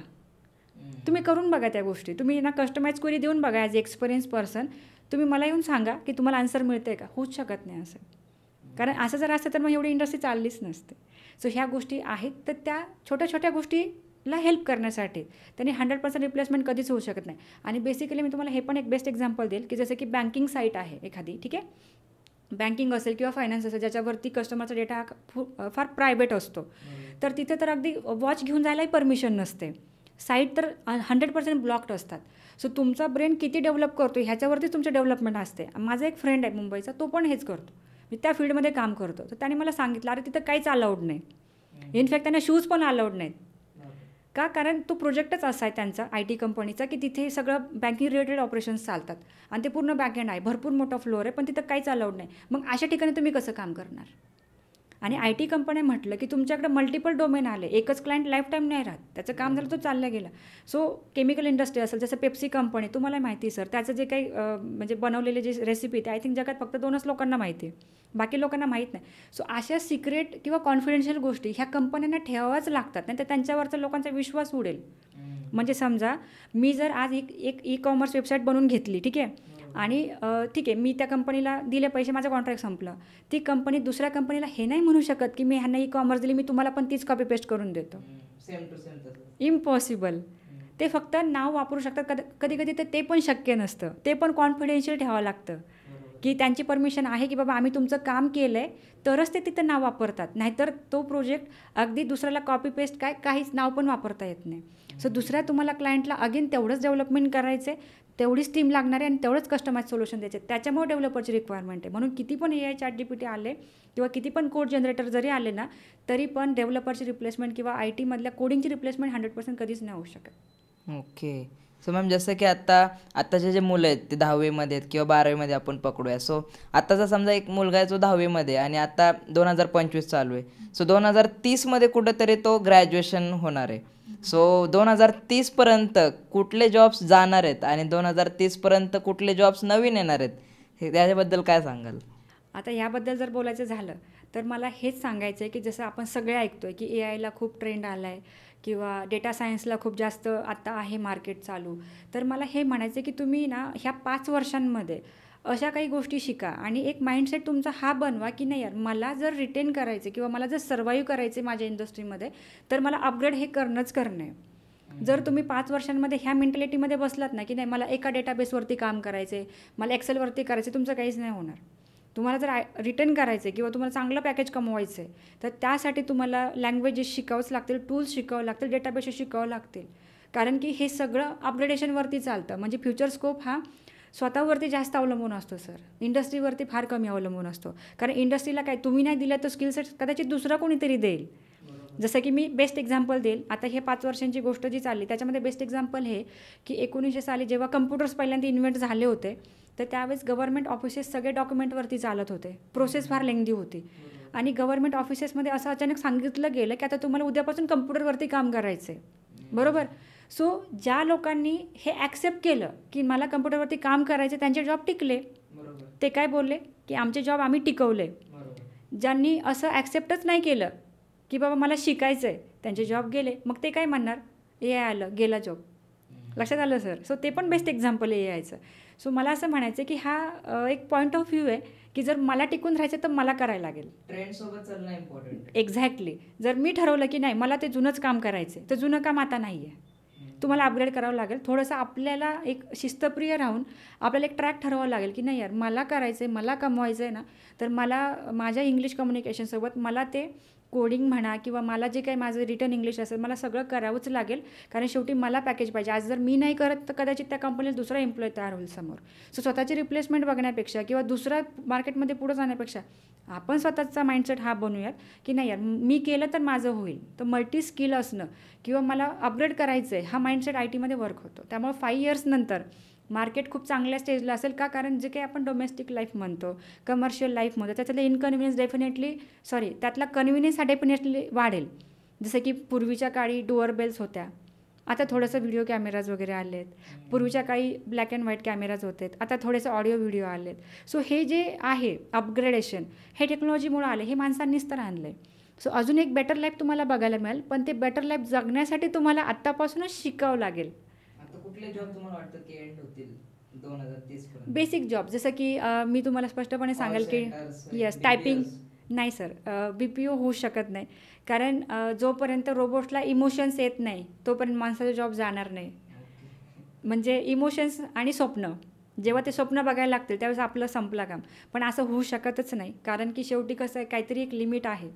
A: त्या गोष्टी तुम्ही ना कस्टमाइज क्वेरी देऊन बघा. ॲज एक्सपिरियन्स पर्सन तुम्ही मला येऊन सांगा की तुम्हाला आन्सर मिळतं आहे का, होऊच शकत नाही असं. कारण असं जर असतं तर मग एवढी इंडस्ट्री चाललीच नसते. सो ह्या गोष्टी आहेत, तर त्या छोट्या गोष्टीला हेल्प करण्यासाठी त्यांनी 100% रिप्लेसमेंट कधीच होऊ शकत नाही. आणि बेसिकली मी तुम्हाला हे पण एक बेस्ट एक्झाम्पल देईल की जसं की बँकिंग साईट आहे एखादी, ठीक आहे, बँकिंग असेल किंवा फायनान्स असेल, ज्याच्यावरती कस्टमरचा डेटा फार प्रायव्हेट असतो, तर तिथे तर अगदी वॉच घेऊन जायलाही परमिशन नसते, साईट तर 100% ब्लॉक्ड असतात. सो तुमचा ब्रेन किती डेव्हलप करतो ह्याच्यावरतीच तुमचं डेव्हलपमेंट असते. माझा एक फ्रेंड आहे मुंबईचा, तो पण हेच करतो, मी त्या फील्डमध्ये काम करतो. तर त्याने मला सांगितलं, अरे तिथं काहीच अलाउड नाही, इनफॅक्ट त्यांना शूज पण अलाउड नाहीत. का, कारण तो प्रोजेक्टच असा आहे त्यांचा IT कंपनीचा की तिथे सगळं बँकिंग रिलेटेड ऑपरेशन्स चालतात आणि ते पूर्ण बॅकएंड आहे, भरपूर मोठा फ्लोअर आहे, पण तिथं काहीच अलाउड नाही. मग अशा ठिकाणी तुम्ही कसं काम करणार. आणि IT कंपनी म्हटलं की तुमच्याकडे मल्टिपल डोमेन आले, एकच क्लायंट लाईफ टाईम नाही राहत, त्याचं काम झालं तो चालला गेला. सो केमिकल इंडस्ट्री असेल, जसं पेप्सी कंपनी, तुम्हाला माहिती सर, त्याचं जे काही म्हणजे बनवलेले जे रेसिपी, ते आय थिंक जगात फक्त 2च लोकांना माहिती आहे, बाकी लोकांना माहीत नाही. सो अशा सिक्रेट किंवा कॉन्फिडेन्शियल गोष्टी ह्या कंपन्यांना ठेवाव्याच लागतात, नाही तर त्यांच्यावरचा लोकांचा विश्वास उडेल. म्हणजे समजा मी जर आज एक ई-कॉमर्स वेबसाईट बनवून घेतली, ठीक आहे, आणि ठीक आहे, मी त्या कंपनीला दिले पैसे, माझं कॉन्ट्रॅक्ट संपलं. ती कंपनी दुसऱ्या कंपनीला हे नाही म्हणू शकत की मी ह्यांना ई-कॉमर्स दिली, मी तुम्हाला पण तीच कॉपी पेस्ट करून देतो, इम्पॉसिबल. ते फक्त नाव वापरू शकतात, कधी तर ते पण शक्य नसतं, ते पण कॉन्फिडेन्शियल ठेवावं लागतं की त्यांची परमिशन आहे की बाबा आम्ही तुमचं काम केलं आहे तरच ते तिथं नाव वापरतात, नाहीतर तो प्रोजेक्ट अगदी दुसऱ्याला कॉपी पेस्ट काहीच नाव पण वापरता येत नाही. सो दुसऱ्या तुम्हाला क्लायंटला अगेन तेवढंच डेव्हलपमेंट करायचं आहे, तेवढीच टीम लागणार आहे आणि तेवढंच कस्टमाइज सोल्युशन द्यायचे. त्याच्यामुळे डेव्हलपरची रिक्वायरमेंट आहे. म्हणून किती पण AI ChatGPT आले किंवा किती पण कोड जनरेटर जरी आले ना, तरी पण डेव्हलपरची रिप्लेसमेंट किंवा IT मधल्या कोडिंगची रिप्लेसमेंट 100% कधीच नाही होऊ शकत.
B: ओके. सो मॅम जसं की आत्ताचे जे मुलं आहेत ते 10वीमध्ये आहेत किंवा 12वीमध्ये आपण पकडूया. सो आत्ताचा समजा एक मुलगा आहे जो 10वीमध्ये आणि आता 2025 चालू आहे. सो 2030मध्ये कुठंतरी तो ग्रॅज्युएशन होणार आहे. सो 2030पर्यंत कुठले जॉब्स जाणार आहेत आणि 2030पर्यंत कुठले जॉब्स नवीन येणार आहेत, हे त्याच्याबद्दल काय सांगाल?
A: आता याबद्दल जर बोलायचं झालं तर मला हेच सांगायचं आहे की जसं आपण सगळे ऐकतोय की AIला खूप ट्रेंड आला आहे किंवा डेटा सायन्सला खूप जास्त आता आहे मार्केट चालू, तर मला हे म्हणायचं आहे की तुम्ही ना ह्या 5 वर्षांमध्ये अशा काही गोष्टी शिका आणि एक माइंडसेट तुमचा हा बनवा की नाही यार, मला जर रिटेन करायचे किंवा मला जर सर्वाईव्ह करायचे माझ्या इंडस्ट्रीमध्ये, तर मला अपग्रेड हे करणंच करणं आहे. जर तुम्ही 5 वर्षांमध्ये ह्या मेंटॅलिटीमध्ये बसलात ना की नाही मला एका डेटाबेसवरती काम करायचं आहे, मला एक्सेलवरती करायचं, तुमचं काहीच नाही होणार. तुम्हाला जर रिटर्न करायचं आहे किंवा तुम्हाला चांगलं पॅकेज कमवायचं आहे, तर त्यासाठी तुम्हाला लँग्वेजेस शिकावंच लागतील, टूल्स शिकावं लागतील, डेटाबेसेस शिकावं लागतील. कारण की हे सगळं अपग्रेडेशनवरती चालतं. म्हणजे फ्युचर स्कोप हा स्वतःवरती जास्त अवलंबून असतो सर, इंडस्ट्रीवरती फार कमी अवलंबून असतो. कारण इंडस्ट्रीला काय तुम्ही नाही दिलं तर स्किल सेट कदाचित दुसरा कोणीतरी देईल. जसं की मी बेस्ट एक्झाम्पल देईल. आता हे 5 वर्षांची गोष्ट जी चालली त्याच्यामध्ये बेस्ट एक्झाम्पल हे की 1900 साली जेव्हा कम्प्युटर्स पहिल्यांदा इन्व्हेंट झाले होते, तर त्यावेळेस गव्हर्नमेंट ऑफिसेस सगळे डॉक्युमेंटवरती चालत होते. प्रोसेस फार लेंदी होती आणि गव्हर्नमेंट ऑफिसेसमध्ये असं अचानक सांगितलं गेलं की आता तुम्हाला उद्यापासून कम्प्युटरवरती काम करायचं आहे, बरोबर. सो ज्या लोकांनी हे ॲक्सेप्ट केलं की मला कम्प्युटरवरती काम करायचं, त्यांचे जॉब टिकले. ते काय बोलले की आमचे जॉब आम्ही टिकवले. ज्यांनी असं ॲक्सेप्टच नाही केलं की बाबा मला शिकायचं आहे, त्यांचे जॉब गेले. मग ते काय म्हणणार, AI आलं गेला जॉब. लक्षात आलं सर. सो ते पण बेस्ट एक्झाम्पल आहे AIचं. सो मला असं म्हणायचं की हा एक पॉईंट ऑफ व्ह्यू आहे की जर मला टिकून राहायचं तर मला करायला लागेल.
B: ट्रेंडसोबत चालणं इम्पॉर्टंट.
A: एक्झॅक्टली. जर मी ठरवलं की नाही मला ते जुनंच काम करायचं आहे, तर जुनं काम आता नाही आहे, तुम्हाला अपग्रेड करावं लागेल. थोडंसं आपल्याला एक शिस्तप्रिय राहून आपल्याला एक ट्रॅक ठरवावं लागेल की नाही यार मला करायचं आहे, मला कमवायचं आहे ना, तर मला माझ्या इंग्लिश कम्युनिकेशनसोबत मला ते कोडिंग म्हणा किंवा मला जे काही माझं रिटर्न इंग्लिश असेल मला सगळं करावंच लागेल. कारण शेवटी मला पॅकेज पाहिजे. आज जर मी नाही करत तर कदाचित त्या कंपनीला दुसरा एम्प्लॉय तयार होईल समोर. सो स्वतःची रिप्लेसमेंट बघण्यापेक्षा किंवा दुसऱ्या मार्केटमध्ये पुढं जाण्यापेक्षा आपण स्वतःचा माइंडसेट हा बनवूयात की नाही यार मी केलं तर माझं होईल. तर मल्टी स्किल असणं किंवा मला अपग्रेड करायचं आहे हा माइंडसेट IT मध्ये वर्क होतो. त्यामुळे 5 इयर्स नंतर मार्केट खूप चांगल्या स्टेजला असेल का, कारण जे काही आपण डोमेस्टिक लाईफ म्हणतो, कमर्शियल लाईफ म्हणतो, त्याच्यातलं इनकन्व्हिनियन्स त्यातला कन्व्हिनियन्स हा डेफिनेटली वाढेल. जसं की पूर्वीच्या काळी डोअर बेल्स होत्या, आता थोडंसं व्हिडिओ कॅमेराज वगैरे आले आहेत. पूर्वीच्या काळी ब्लॅक अँड व्हाईट कॅमेराज होते, आता थोडेसे ऑडिओ व्हिडिओ आले आहेत. सो हे जे आहे अपग्रेडेशन हे टेक्नॉलॉजीमुळे आले, हे माणसांनीच तर आणलं आहे. सो अजून एक बेटर लाईफ तुम्हाला बघायला मिळेल, पण ते बेटर लाईफ जगण्यासाठी तुम्हाला आत्तापासूनच शिकावं लागेल.
B: कुठले जॉब तुम्हाला वाटतं की एंड होतील 2030 पर्यंत?
A: बेसिक जॉब जसं की मी तुम्हाला स्पष्टपणे सांगेल की येस टायपिंग नाही सर, BPO होऊ शकत नाही. कारण जोपर्यंत रोबोट्सला इमोशन्स येत नाही तोपर्यंत माणसाचा जॉब जाणार नाही. म्हणजे इमोशन्स आणि स्वप्न जेव्हा ते स्वप्न बघायला लागतील त्यावेळेस आपलं संपलं काम. पण असं होऊ शकतच नाही, कारण की शेवटी कसं आहे काहीतरी एक लिमिट आहे.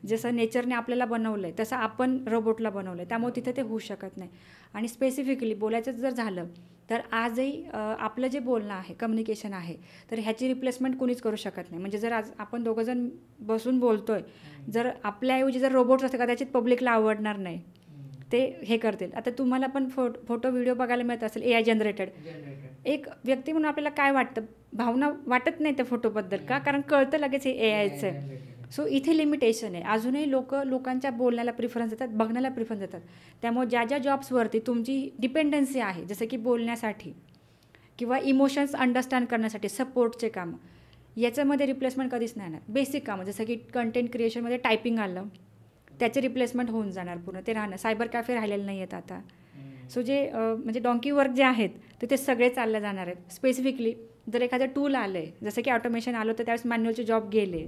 A: जसं नेचरने आपल्याला बनवलं आहे तसं आपण रोबोटला बनवलं आहे, त्यामुळे तिथे ते होऊ शकत नाही. आणि स्पेसिफिकली बोलायचं जर झालं तर आजही आपलं जे बोलणं आहे कम्युनिकेशन आहे तर ह्याची रिप्लेसमेंट कोणीच करू शकत नाही. म्हणजे जर आज आपण दोघंजण बसून बोलतो आहे, जर आपल्याऐवजी जर रोबोट्स असते कदाचित पब्लिकला आवडणार नाही, ते हे करतील. आता तुम्हाला पण फोटो व्हिडिओ बघायला मिळत असेल AI जनरेटेड. एक व्यक्ती म्हणून आपल्याला काय वाटतं, भावना वाटत नाही त्या फोटोबद्दल का, कारण कळतं लगेच हे AIचं आहे. सो इथे लिमिटेशन आहे. अजूनही लोकांच्या बोलण्याला प्रिफरन्स देतात, बघण्याला प्रिफरन्स देतात. त्यामुळे ज्या जॉब्सवरती तुमची डिपेंडन्सी आहे जसं की बोलण्यासाठी किंवा इमोशन्स अंडरस्टँड करण्यासाठी सपोर्टचे कामं, याच्यामध्ये रिप्लेसमेंट कधीच नाही येणार. बेसिक कामं जसं की कंटेंट क्रिएशनमध्ये टायपिंग आलं, त्याचे रिप्लेसमेंट होऊन जाणार पूर्ण, ते राहणं. सायबर कॅफे राहिलेले नाही आहेत आता. सो जे म्हणजे डॉंकी वर्क जे आहेत ते सगळे चालले जाणार आहेत. स्पेसिफिकली जर एखादं टूल आलं आहे जसं की ऑटोमेशन आलं तर त्यावेळेस मॅन्युअलचे जॉब गेले.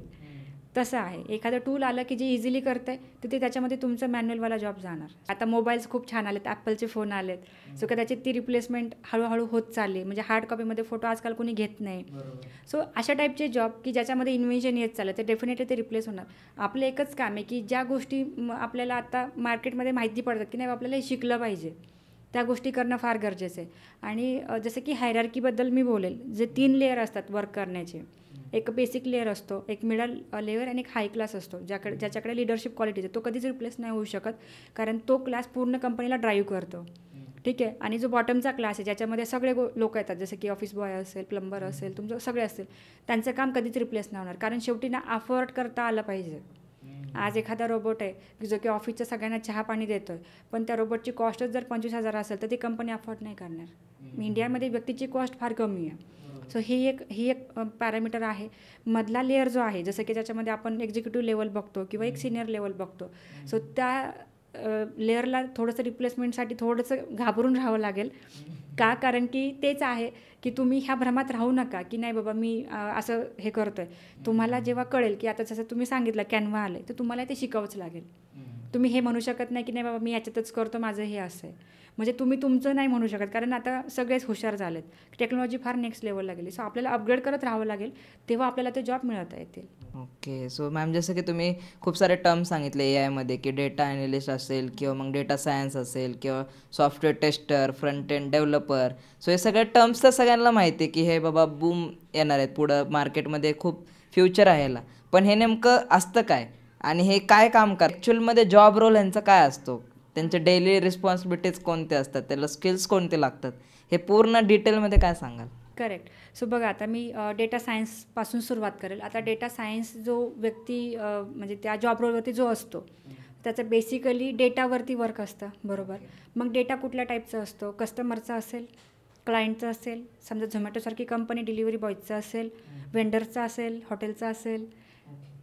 A: तसं आहे. एखादं टूल आलं की जे इझिली करतंय तर ते त्याच्यामध्ये तुमचं मॅन्युअलवाला जॉब जाणार. आता मोबाईल्स खूप छान आलेत, ॲपलचे फोन आलेत, सो कदाचित ती रिप्लेसमेंट हळूहळू होत चालली. म्हणजे हार्ड कॉपीमध्ये फोटो आजकाल कोणी घेत नाही. सो अशा टाईपचे जॉब की ज्याच्यामध्ये इन्व्हेन्शन येत चाललं ते डेफिनेटली ते रिप्लेस होणार. आपलं एकच काम आहे की ज्या गोष्टी आपल्याला आता मार्केटमध्ये माहिती पडतात की नाही आपल्याला हे शिकलं पाहिजे, त्या गोष्टी करणं फार गरजेचं आहे. आणि जसं की हायरार्कीबद्दल मी बोलेल, जे 3 लेयर असतात वर्क करण्याचे. एक बेसिक लेयर असतो, एक मिडल लेयर आणि एक हाय क्लास असतो, ज्याच्याकडे लिडरशिप क्वालिटीज आहे. तो कधीच रिप्लेस नाही होऊ शकत, कारण तो क्लास पूर्ण कंपनीला ड्राईव्ह करतो. ठीक आहे. आणि जो बॉटमचा क्लास आहे ज्याच्यामध्ये सगळे लोक येतात, जसं की ऑफिस बॉय असेल, प्लंबर असेल, तुमचं सगळे असतील, त्यांचं काम कधीच रिप्लेस नाही होणार. कारण शेवटी ना अफोर्ड करता आलं पाहिजे. आज एखादा रोबोट आहे की जो की ऑफिसच्या सगळ्यांना चहा पाणी देतोय, पण त्या रोबोटची कॉस्टच जर 25,000 असेल तर ती कंपनी अफोर्ड नाही करणार. इंडियामध्ये व्यक्तीची कॉस्ट फार कमी आहे. सो ही एक पॅरामीटर आहे. मधला लेअर जो आहे, जसं की त्याच्यामध्ये आपण एक्झिक्युटिव्ह लेवल बघतो किंवा एक सिनियर लेवल बघतो. सो त्या लेअरला थोडंसं रिप्लेसमेंटसाठी थोडंसं घाबरून राहावं लागेल. का? कारण की तेच आहे की तुम्ही ह्या भ्रमात राहू नका की नाही बाबा मी असं हे करतोय. तुम्हाला जेव्हा कळेल की आता जसं तुम्ही सांगितलं कॅनव्हा आलं तर तुम्हाला ते शिकावंच लागेल. तुम्ही हे म्हणू शकत नाही की नाही बाबा मी याच्यातच करतो, माझं हे असं आहे. म्हणजे तुम्ही तुमचं नाही म्हणू शकत, कारण आता सगळेच हुशार झालेत, टेक्नॉलॉजी फार नेक्स्ट लेवलला गेली. सो आपल्याला अपग्रेड करत राहावं लागेल, तेव्हा आपल्याला ते जॉब मिळवता येतील.
B: ओके. सो मॅम, जसं की तुम्ही खूप सारे टर्म सांगितले ए आयमध्ये, की डेटा ॲनालिस्ट असेल किंवा मग डेटा सायन्स असेल किंवा software tester, front end developer. So हे सगळे टर्म्स तर सगळ्यांना माहिती आहे की हे बाबा बूम येणार आहेत, पुढं मार्केटमध्ये खूप फ्युचर आहे ह्याला. पण हे नेमकं असतं काय आणि हे काय काम करतात ॲक्च्युअलमध्ये, जॉब रोल ह्यांचा काय असतो, त्यांचे डेली रिस्पॉन्सिबिलिटीज कोणते असतात, त्याला स्किल्स कोणते लागतात, हे पूर्ण डिटेलमध्ये काय सांगाल?
A: करेक्ट. सो बघा, आता मी डेटा सायन्सपासून सुरुवात करेल. आता डेटा सायन्स जो व्यक्ती म्हणजे त्या जॉब रोलवरती जो असतो त्याचं बेसिकली डेटावरती वर्क असतं, बरोबर. मग डेटा कुठल्या टाईपचा असतो? कस्टमरचा असेल, क्लायंटचा असेल, समजा झोमॅटोसारखी कंपनी डिलिव्हरी बॉयचा असेल, वेंडरचा असेल, हॉटेलचा असेल,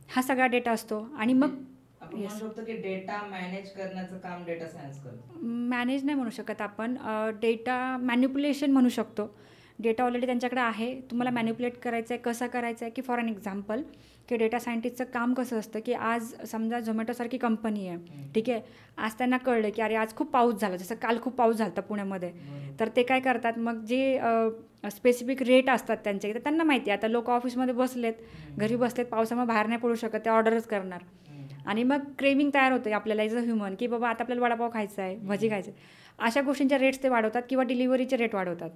A: हा सगळा डेटा असतो. आणि मग
B: डेटा मॅनेज करण्याचं काम डेटा सायन्स करतो.
A: मॅनेज नाही म्हणू शकत आपण, डेटा मॅन्युप्युलेशन म्हणू शकतो. डेटा ऑलरेडी त्यांच्याकडे आहे, तुम्हाला मॅन्युप्युलेट करायचं आहे, कसं करायचं आहे. की फॉर एन एक्झाम्पल, की डेटा सायंटिस्टचं काम कसं असतं की आज समजा झोमॅटोसारखी कंपनी आहे, ठीक आहे. आज त्यांना कळलं की अरे आज खूप पाऊस झाला, जसं काल खूप पाऊस झाला पुण्यामध्ये, तर ते काय करतात, मग जे स्पेसिफिक रेट असतात त्यांचे, तर त्यांना माहिती आहे आता लोक ऑफिसमध्ये बसलेत, घरी बसलेत, पावसामुळे बाहेर नाही पडू शकत, ते ऑर्डरच करणार. आणि मग क्रेविंग तयार होते आपल्याला ॲज अ ह्युमन की बाबा आता आपल्याला वडापाव खायचा आहे, भजी खायचं आहे. अशा गोष्टींच्या रेट्स ते वाढवतात किंवा डिलिव्हरीचे रेट वाढवतात.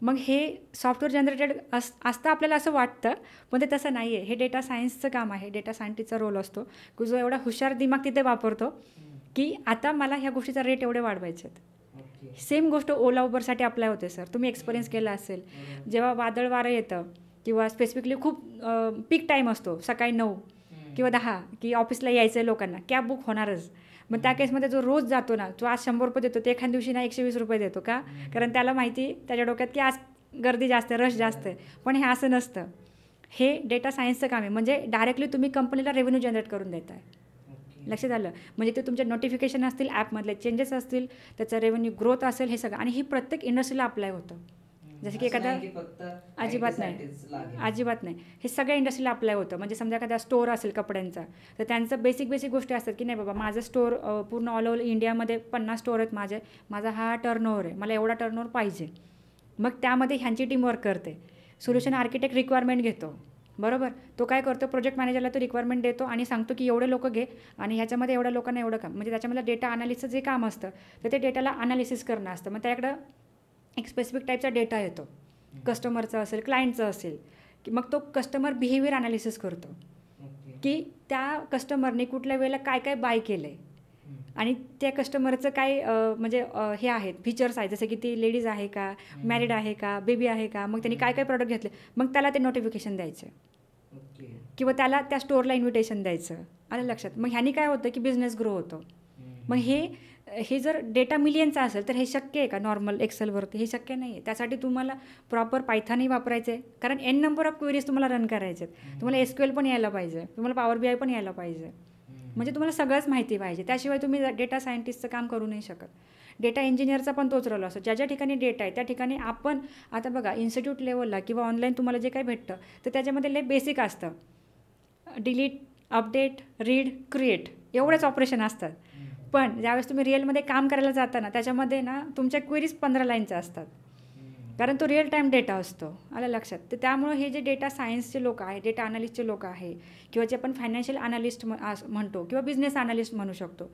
A: मग हे सॉफ्टवेअर जनरेटेड असतं आपल्याला असं वाटतं, पण ते तसं नाही आहे. हे डेटा सायन्सचं काम आहे, डेटा सायंटिस्टचा रोल असतो की जो एवढा हुशार दिमाग तिथे वापरतो की आता मला ह्या गोष्टीचा रेट एवढे वाढवायचे आहेत. सेम गोष्ट ओला उबरसाठी अप्लाय होते सर, तुम्ही एक्सपिरियन्स केला असेल. जेव्हा वादळ वारं येतं किंवा स्पेसिफिकली खूप पीक टाईम असतो, सकाळी 9 किंवा 10 की ऑफिसला यायचं आहे लोकांना, कॅब बुक होणारच. मग त्या केसमध्ये जो रोज जातो ना, तो आज 100 रुपये देतो, ते एखाद्या दिवशी ना 120 रुपये देतो. का? कारण त्याला माहिती, त्याच्या डोक्यात की आज गर्दी जास्त आहे, रश जास्त आहे. पण हे असं नसतं. हे डेटा सायन्सचं काम आहे. म्हणजे डायरेक्टली तुम्ही कंपनीला रेव्हेन्यू जनरेट करून देत आहे. लक्षात आलं? म्हणजे ते तुमचे नोटिफिकेशन असतील, ॲपमधले चेंजेस असतील, त्याचा रेव्हेन्यू ग्रोथ असेल, हे सगळं. आणि हे प्रत्येक इंडस्ट्रीला अप्लाय होतं. जसं की एखादा अजिबात नाही, हे सगळ्या इंडस्ट्रीला अप्लाय होतं. म्हणजे समजा एखादा स्टोअर असेल कपड्यांचा, तर त्यांचं बेसिक गोष्टी असतात की नाही बाबा माझं स्टोअर पूर्ण ऑल ओव्हर इंडियामध्ये 50 स्टोअर आहेत माझा हा टर्नओव्हर आहे, मला एवढा टर्नओव्हर पाहिजे. मग त्यामध्ये ह्यांची टीम वर्क करते. सोल्युशन आर्किटेक्ट रिक्वायरमेंट घेतो, बरोबर. तो काय करतो, प्रोजेक्ट मॅनेजरला तो रिक्वायरमेंट देतो आणि सांगतो की एवढे लोक घे आणि ह्याच्यामध्ये एवढ्या लोकांना एवढं काम. म्हणजे त्याच्यामध्ये डेटा अनालिसिसचं जे काम असतं तर ते डेटाला अनालिसिस करणं असतं. मग त्याकडं एक स्पेसिफिक टाईपचा डेटा येतो, कस्टमरचा असेल, क्लायंटचा असेल, की मग तो कस्टमर बिहेवियर अनालिसिस करतो की त्या कस्टमरने कुठल्या वेळेला काय काय बाय केलं आहे आणि त्या कस्टमरचं काय म्हणजे हे आहेत फीचर्स आहेत, जसं की ती लेडीज आहे का, मॅरिड आहे का, बेबी आहे का, मग त्यांनी काय काय प्रॉडक्ट घेतले, मग त्याला ते नोटिफिकेशन द्यायचं किंवा त्याला त्या स्टोअरला इन्व्हिटेशन द्यायचं. आलं लक्षात? मग ह्यानी काय होतं की बिझनेस ग्रो होतो. मग हे जर डेटा मिलियनचा असेल तर हे शक्य आहे का नॉर्मल एक्सेलवरती? हे शक्य नाही आहे. त्यासाठी तुम्हाला प्रॉपर पायथॉनही वापरायचं आहे, कारण एन नंबर ऑफ क्वेरीज तुम्हाला रन करायचे आहेत. तुम्हाला SQL पण यायला पाहिजे, तुम्हाला पॉवर BI पण यायला पाहिजे, म्हणजे तुम्हाला सगळंच माहिती पाहिजे. त्याशिवाय तुम्ही डेटा सायंटिस्टचं काम करू नाही शकत. डेटा इंजिनियरचा पण तोच रोल असतो. ज्या ठिकाणी डेटा आहे त्या ठिकाणी आपण आता बघा इन्स्टिट्यूट लेवलला किंवा ऑनलाईन तुम्हाला जे काही भेटतं तर त्याच्यामध्ये लय बेसिक असतं. डिलीट अपडेट, रीड, क्रिएट एवढेच ऑपरेशन असतात. पण ज्यावेळेस तुम्ही रिअलमध्ये काम करायला जाता ना, त्याच्यामध्ये ना तुमच्या क्वेरीज 15 लाईनच्या असतात, कारण तो रिअल टाईम डेटा असतो. आलं लक्षात? तर त्यामुळं हे जे डेटा सायन्सचे लोक आहे, डेटा अनालिस्टचे लोक आहे, किंवा जे आपण फायनान्शियल अनालिस्ट म्हणतो किंवा बिझनेस अनालिस्ट म्हणू शकतो,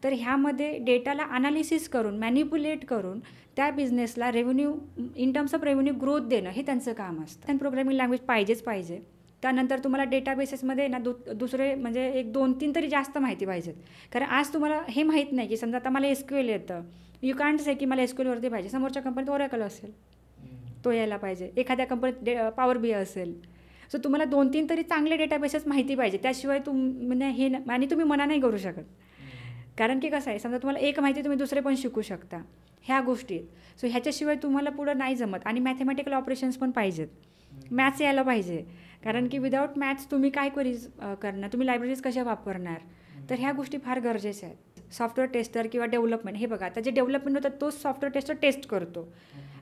A: तर ह्यामध्ये डेटाला अनालिसिस करून मॅनिप्युलेट करून त्या बिझनेसला revenue in terms of revenue growth देणं हे त्यांचं काम असतं. आणि प्रोग्रामिंग लँग्वेज पाहिजे. त्यानंतर तुम्हाला डेटाबेसेसमध्ये ना दुसरे म्हणजे 1-2-3 तरी जास्त माहिती पाहिजेत. कारण आज तुम्हाला हे माहीत नाही की समजा आता मला SQL येतं, यू कांट से की मला SQLवरती पाहिजे. समोरच्या कंपनीत Oracle असेल, तो यायला पाहिजे. एखाद्या कंपनीत Power BI असेल. सो तुम्हाला 2-3 तरी चांगले डेटाबेसेस माहिती पाहिजे. त्याशिवाय म्हणजे हे आणि तुम्ही मना नाही करू शकत. कारण की कसं आहे, समजा तुम्हाला एक माहिती तुम्ही दुसरे पण शिकू शकता, ह्या गोष्टी आहेत. सो ह्याच्याशिवाय तुम्हाला पुढं नाही जमत. आणि मॅथमॅटिकल ऑपरेशन्स पण पाहिजेत, मॅथ्स यायला पाहिजे. कारण की विदाऊट मॅथ्स तुम्ही काय क्वेरीज करणार, तुम्ही लायब्ररीज कशा वापरणार, तर ह्या गोष्टी फार गरजेच्या आहेत. सॉफ्टवेअर टेस्टर किंवा डेव्हलपमेंट, हे बघा आता जे डेव्हलपमेंट होतं तोच सॉफ्टवेअर टेस्टर टेस्ट करतो.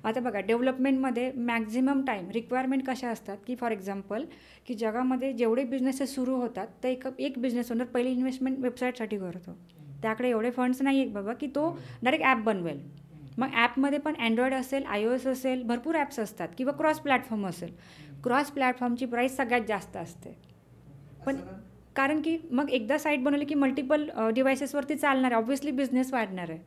A: आता बघा डेव्हलपमेंटमध्ये मॅक्झिमम टाईम रिक्वायरमेंट कशा असतात की फॉर एक्झाम्पल की जगामध्ये जेवढे बिझनेसेस सुरू होतात तर एक बिझनेस ओनर पहिली इन्व्हेस्टमेंट वेबसाईटसाठी करतो. त्याकडे एवढे फंड्स नाही आहेत बाबा की तो डायरेक्ट ॲप बनवेल. मग ॲपमध्ये पण अँड्रॉइड असेल, iOS असेल, भरपूर ॲप्स असतात किंवा क्रॉस प्लॅटफॉर्म असेल. क्रॉस प्लॅटफॉर्मची प्राईस सगळ्यात जास्त असते. पण कारण की मग एकदा साईट बनवली की मल्टिपल डिव्हायसेसवरती चालणार आहे, ऑब्व्हियसली बिझनेस वाढणार आहे,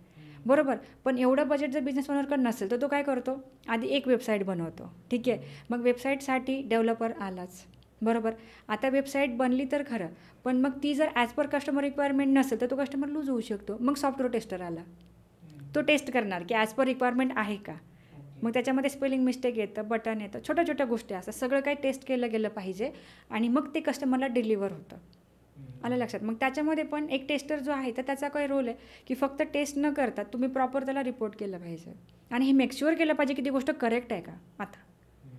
A: बरोबर. पण एवढं बजेट जर बिझनेस ओनरकडे नसेल तर तो काय करतो, आधी एक वेबसाईट बनवतो, ठीक आहे. मग वेबसाईटसाठी डेव्हलपर आलाच, बरोबर. आता वेबसाईट बनली तर खरं, पण मग ती जर ॲज पर कस्टमर रिक्वायरमेंट नसेल तर तो कस्टमर लूज होऊ शकतो. मग सॉफ्टवेअर टेस्टर आला, तो टेस्ट करणार की ॲज पर रिक्वायरमेंट आहे का. मग त्याच्यामध्ये स्पेलिंग मिस्टेक येतं, बटन येतं, छोट्या गोष्टी असतात, सगळं काही टेस्ट केलं गेलं पाहिजे आणि मग ते कस्टमरला डिलिव्हर होतं. आलं लक्षात? मग त्याच्यामध्ये पण एक टेस्टर जो आहे तर त्याचा काय रोल आहे की फक्त टेस्ट न करता तुम्ही प्रॉपर त्याला रिपोर्ट केलं पाहिजे आणि हे मेकश्युअर केलं पाहिजे की ती गोष्ट करेक्ट आहे का आता,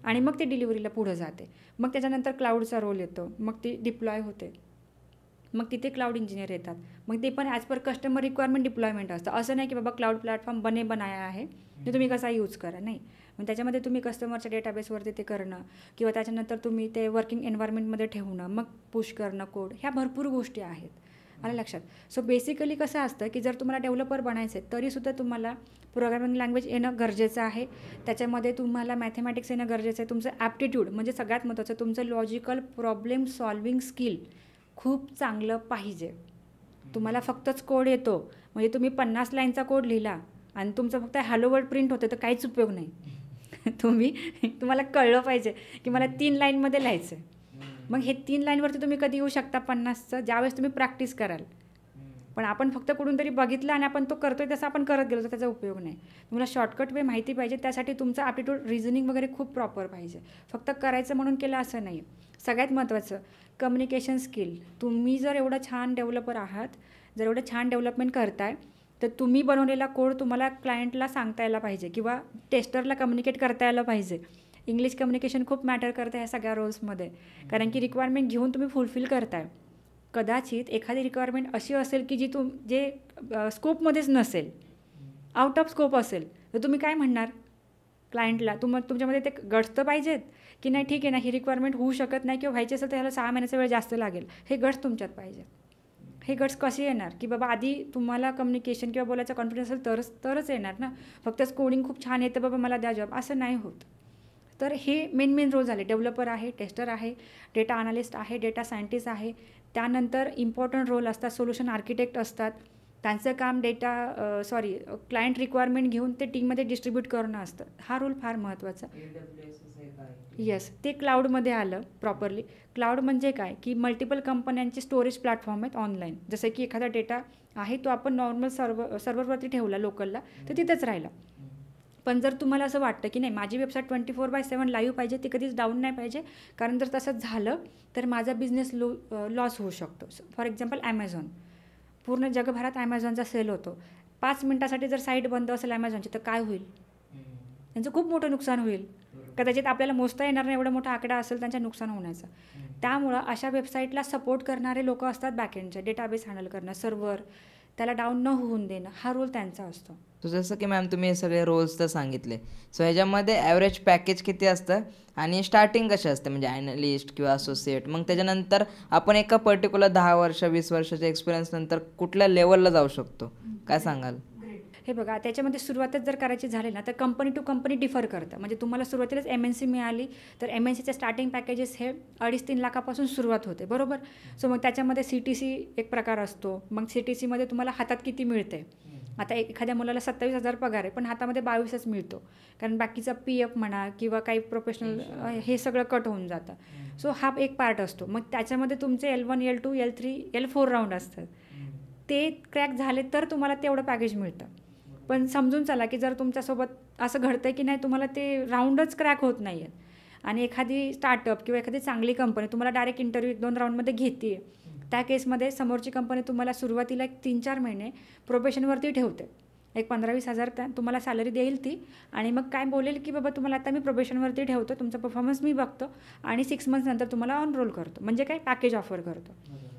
A: आणि मग ते डिलिव्हरीला पुढं जाते. मग त्याच्यानंतर क्लाउडचा रोल येतो, मग ती डिप्लॉय होते, मग तिथे क्लाउड इंजिनियर येतात. मग ते पण as per customer requirement deployment असतं. असं नाही की बाबा क्लाउड प्लॅटफॉर्म बनाया आहे ते तुम्ही कसा यूज करा, नाही. मग त्याच्यामध्ये तुम्ही कस्टमरच्या डेटाबेसवरती ते करणं किंवा त्याच्यानंतर तुम्ही ते वर्किंग एन्व्हायरमेंटमध्ये ठेवणं, मग पुश करणं कोड, ह्या भरपूर गोष्टी आहेत. आलं लक्षात? सो बेसिकली कसं असतं की जर तुम्हाला डेव्हलपर बनायचं आहे तरीसुद्धा तुम्हाला प्रोग्रामिंग लँग्वेज येणं गरजेचं आहे. त्याच्यामध्ये तुम्हाला मॅथमॅटिक्स येणं गरजेचं आहे. तुमचं ॲप्टिट्यूड म्हणजे सगळ्यात महत्त्वाचं, तुमचं लॉजिकल प्रॉब्लेम सॉल्विंग स्किल खूप चांगलं पाहिजे. तुम्हाला फक्तच कोड येतो म्हणजे तुम्ही 50 लाईनचा कोड लिहिला आणि तुमचं फक्त हॅलो वर्ड प्रिंट होतं तर काहीच उपयोग नाही. तुम्हाला कळलं पाहिजे की मला 3 लाईनमध्ये लिहायचं आहे. मग हे 3 लाईनवरती तुम्ही कधी येऊ शकता 50चं, ज्यावेळेस तुम्ही प्रॅक्टिस कराल. पण आपण फक्त कुठून तरी बघितलं आणि आपण तो करतोय तसं आपण करत गेलो तर त्याचा उपयोग नाही. तुम्हाला शॉर्टकट वे माहिती पाहिजे, त्यासाठी तुमचं ॲप्टिट्यूड रिझनिंग वगैरे खूप प्रॉपर पाहिजे. फक्त करायचं म्हणून केलं असं नाही. सगळ्यात महत्त्वाचं कम्युनिकेशन स्किल. तुम्ही जर एवढं छान डेव्हलपर आहात, जर एवढं छान डेव्हलपमेंट करताय तर तुम्ही बनवलेला कोड तुम्हाला क्लायंटला सांगता यायला पाहिजे किंवा टेस्टरला कम्युनिकेट करता यायला पाहिजे. इंग्लिश कम्युनिकेशन खूप मॅटर करतं ह्या सगळ्या रोल्समध्ये, कारण की रिक्वायरमेंट घेऊन तुम्ही फुलफिल करताय. कदाचित एखादी रिक्वायरमेंट अशी असेल की जे स्कोपमध्येच नसेल, आउट ऑफ स्कोप असेल, तर तुम्ही काय म्हणणार क्लायंटला? तुमच्यामध्ये ते गट्स तर पाहिजेत की नाही ठीक आहे ना, ही रिक्वायरमेंट होऊ शकत नाही किंवा व्हायची असेल तर ह्याला 6 महिन्याचा वेळ जास्त लागेल. हे गट्स तुमच्यात पाहिजेत. हे गट्स कसे येणार की बाबा आधी तुम्हाला कम्युनिकेशन किंवा बोलायचा कॉन्फिडन्स असेल तरच येणार ना. फक्तच कोडिंग खूप छान येतं बाबा मला द्या जॉब, असं नाही होत. तर हे मेन रोल झाले. डेव्हलपर आहे, टेस्टर आहे, डेटा अनालिस्ट आहे, डेटा सायंटिस्ट आहे. त्यानंतर इम्पॉर्टंट रोल असतात, सोल्युशन आर्किटेक्ट असतात. त्यांचं काम क्लायंट रिक्वायरमेंट घेऊन ते टीममध्ये डिस्ट्रीब्यूट करणं असतं. हा रोल फार महत्त्वाचा. येस, ते क्लाउडमध्ये आलं प्रॉपरली. क्लाउड म्हणजे काय की मल्टिपल कंपन्यांचे स्टोरेज प्लॅटफॉर्म आहेत ऑनलाईन. जसं की एखादा डेटा आहे तो आपण नॉर्मल सर्व्हरवरती ठेवला लोकलला तर तिथेच राहिला. पण जर तुम्हाला असं वाटतं की नाही माझी वेबसाईट 24/7 लाईव्ह पाहिजे, ती कधीच डाऊन नाही पाहिजे, कारण जर तसं झालं तर माझा बिझनेस लॉस होऊ शकतो. फॉर एक्झाम्पल ॲमेझॉन, पूर्ण जगभरात ॲमेझॉनचा सेल होतो. 5 मिनटासाठी जर साईट बंद असेल ॲमेझॉनची तर काय होईल? त्यांचं खूप मोठं नुकसान होईल. कदाचित आपल्याला मोजता येणार नाही एवढा मोठा आकडा असेल त्यांच्या नुकसान होण्याचा. त्यामुळं अशा वेबसाईटला सपोर्ट करणारे लोक असतात बॅकएंडचे, डेटाबेस हँडल करणं, सर्व्हर, त्याला डाऊन न होऊन देणं, हा रोल त्यांचा असतो.
B: सो जसं की मॅम तुम्ही हे सगळे रोल्स तर सांगितले, सो ह्याच्यामध्ये ॲव्हरेज पॅकेज किती असतं आणि स्टार्टिंग कशी असते, म्हणजे ॲनालिस्ट किंवा असोसिएट, मग त्याच्यानंतर आपण एका पर्टिक्युलर 10 वर्ष 20 वर्षाच्या एक्सपिरियन्स नंतर कुठल्या लेवलला जाऊ शकतो, काय सांगाल?
A: हे बघा, त्याच्यामध्ये सुरुवातच जर करायची झाली ना तर कंपनी टू कंपनी डिफर करतं. म्हणजे तुम्हाला सुरुवातीलाच MNC मिळाली तर MNCचे स्टार्टिंग पॅकेजेस हे 2.5-3 लाखापासून सुरुवात होते, बरोबर. सो मग त्याच्यामध्ये CTC एक प्रकार असतो. मग CTCमध्ये तुम्हाला हातात किती मिळते. आता एखाद्या मुलाला 27,000 पगार आहे पण हातामध्ये 22च मिळतो, कारण बाकीचा PF म्हणा किंवा काही प्रोफेशनल हे सगळं कट होऊन जातं. सो हा एक पार्ट असतो. मग त्याच्यामध्ये तुमचे L1 L2 L3 L4 round असतात. ते क्रॅक झाले तर तुम्हाला तेवढं पॅकेज मिळतं. पण समजून चला की जर तुमच्यासोबत असं घडतं की नाही, तुम्हाला ते राऊंडच क्रॅक होत नाही आहेत आणि एखादी स्टार्टअप किंवा एखादी चांगली कंपनी तुम्हाला डायरेक्ट इंटरव्ह्यू 1-2 राऊंडमध्ये घेते, त्या केसमध्ये समोरची कंपनी तुम्हाला सुरुवातीला एक 3-4 महिने प्रोबेशनवरती ठेवते. एक 15-20 हजार तुम्हाला सॅलरी देईल ती, आणि मग काय बोलेल की बाबा तुम्हाला आता मी प्रोबेशनवरती ठेवतो, तुमचा परफॉर्मन्स मी बघतो आणि 6 मंथ्स नंतर तुम्हाला ऑन रोल करतो, म्हणजे काय पॅकेज ऑफर करतो.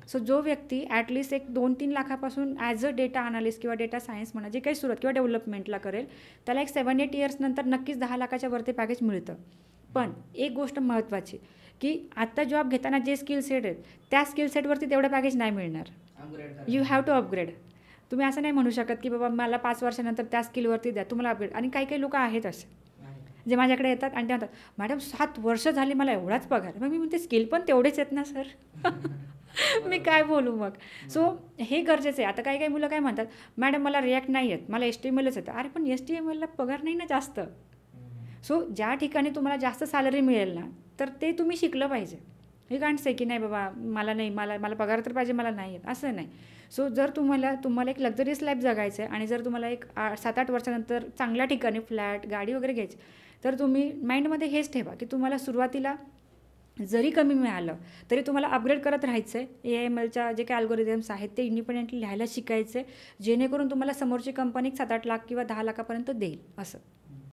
A: सो जो व्यक्ती ॲटलिस्ट एक 2-3 लाखापासून ॲज अ डेटा अनालिस्ट किंवा डेटा सायन्स म्हणा जे काही सुरुवात किंवा डेव्हलपमेंटला करेल, त्याला एक 7-8 इयर्स नंतर नक्कीच 10 लाखाच्या वरती पॅकेज मिळतं. पण एक गोष्ट महत्त्वाची की आत्ता जॉब घेताना जे स्किल सेट आहेत त्या स्किल सेटवरती तेवढं पॅकेज नाही मिळणार. You have to upgrade. तुम्ही असं नाही म्हणू शकत की बाबा मला 5 वर्षानंतर त्या स्किलवरती द्या, तुम्हाला अपग्रेड. आणि काही काही लोक आहेत असे जे माझ्याकडे येतात आणि ते म्हणतात मॅडम 7 वर्ष झाली मला एवढाच पगार. मग मी म्हणते स्किल पण तेवढेच आहेत ना सर. मी काय बोलू मग. सो हे गरजेचं आहे. आता काही काही मुलं काय म्हणतात मॅडम मला रिॲक्ट नाही येत, मला HTMLच येतं. अरे पण HTMLला पगार नाही ना जास्त. सो ज्या ठिकाणी तुम्हाला जास्त सॅलरी मिळेल ना तर ते तुम्ही शिकलं पाहिजे. हे कांट से की नाही बाबा मला नाही, मला पगार तर पाहिजे, मला नाही येत, असं नाही. सो जर तुम्हाला एक लक्झरियस लाईफ जगायचं आहे आणि जर तुम्हाला एक 7-8 वर्षानंतर चांगल्या ठिकाणी फ्लॅट गाडी वगैरे घ्यायची, तर तुम्ही माइंडमध्ये हेच ठेवा की तुम्हाला सुरुवातीला जरी कमी मिळालं तरी तुम्हाला अपग्रेड करत राहायचं आहे. AMLच्या जे काही अल्गोरिदम्स आहेत ते इंडिपेंडेंटली लिहायला शिकायचे, जेणेकरून तुम्हाला समोरची कंपनी 7-8 लाख किंवा 10 लाखापर्यंत देईल असं.